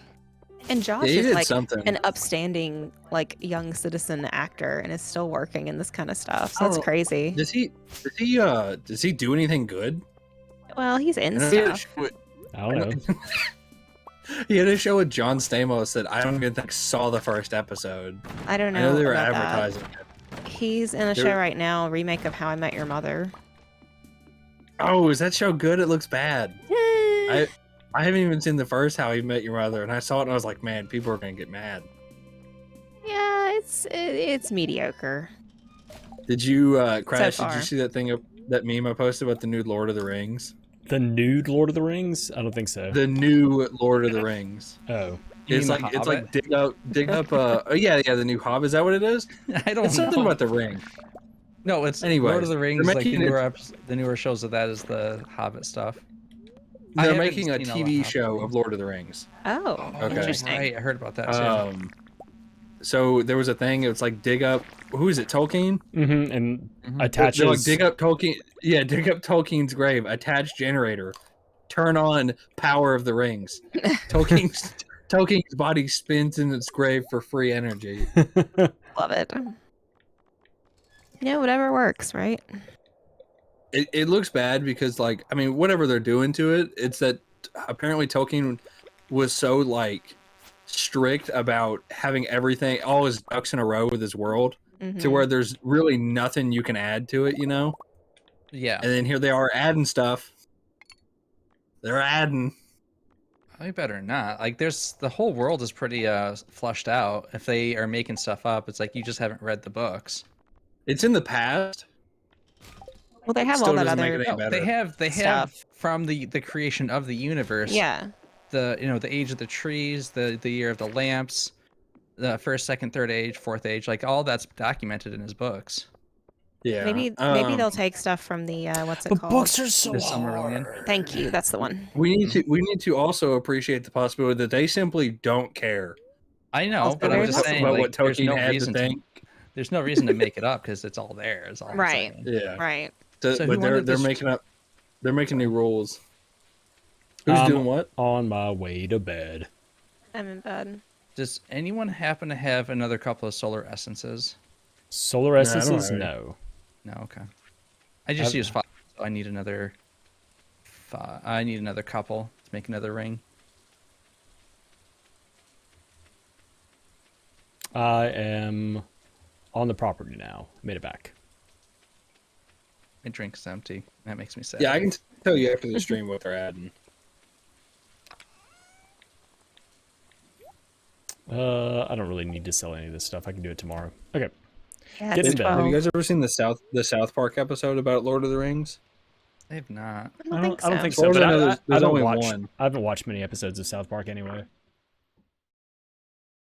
And Josh Yeah, he is did like something. an upstanding, like young citizen actor, and is still working in this kind of stuff. So I that's don't- crazy. Does he do anything good? Well, he's in I know he had a stuff. show with- I don't know. He had a show with John Stamos that I don't even think saw the first episode. I don't I know. know they were about advertising it. that. He's in a They show were- right now, a remake of How I Met Your Mother. Oh, is that show good? It looks bad. I haven't even seen the first How He Met Your Mother, and I saw it and I was like, man, people are gonna get mad. Yeah, it's mediocre. Did you Crash? Did far. you see that meme I posted about the new Lord of the Rings? The nude Lord of the Rings? I don't think so. The new Lord of the Rings. Oh. You It's mean like The it's like Hobbit? dig up. Oh yeah, the new Hobbit. Is that what it is? I don't It's know. something about the ring. No, it's Anyways, Lord of the Rings. they're Like the making the newer shows of that is the Hobbit stuff. I They're haven't making a seen all the TV Hobbit show things. of Lord of the Rings. Oh, Okay. interesting. Right, I heard about that too. So there was a thing. It was like dig up. Who is it? Tolkien. And Mhm. attaches. They're like dig up Tolkien. Yeah, dig up Tolkien's grave. Attach generator. Turn on power of the rings. Tolkien's body spins in its grave for free energy. Love it. Yeah, whatever works, right? It looks bad because, like, I mean, whatever they're doing to it, it's that apparently Tolkien was so like strict about having everything, all his ducks in a row with his world, to Mhm. where there's really nothing you can add to it, Yeah, And then here they are adding stuff. They're adding. I better not. Like, there's the whole world is pretty flushed out. If they are making stuff up, it's like you just haven't read the books. It's in the past. Well, they have Still all that doesn't make other. it any No, better. they have Stuff. from the creation of the universe. Yeah. The the age of the trees, the year of the lamps, the first, second, third age, fourth age, like all that's documented in his books. Yeah. Maybe they'll take stuff from the what's it But called? books are so The Silmarillion. hard. Thank you. That's the one. We need to also appreciate the possibility that they simply don't care I know, Also but very I'm just saying, about like, what there's Tolkien no had to reason think. there's no reason to make it up because it's all there. Is all I'm Right. saying. Yeah. Right. So, So but who they're wanted this- making new rules. Who's doing what? On my way to bed. I'm in bed. Does anyone happen to have another couple of solar essences? Solar I don't essences? have any. No. No, okay. I just I've- used 5, so I need another. I need another couple to make another ring. I am on the property now. Made it back. My drink's empty. That makes me sad. Yeah, I can tell you after the stream what they're adding. I don't really need to sell any of this stuff. I can do it tomorrow. Okay. Yeah, Get it's in bed. Have 12. you guys ever seen the South Park episode about Lord of the Rings? I have not. I don't think so. I don't think so. Well, But no, there's I don't only watch. one. I haven't watched many episodes of South Park anyway.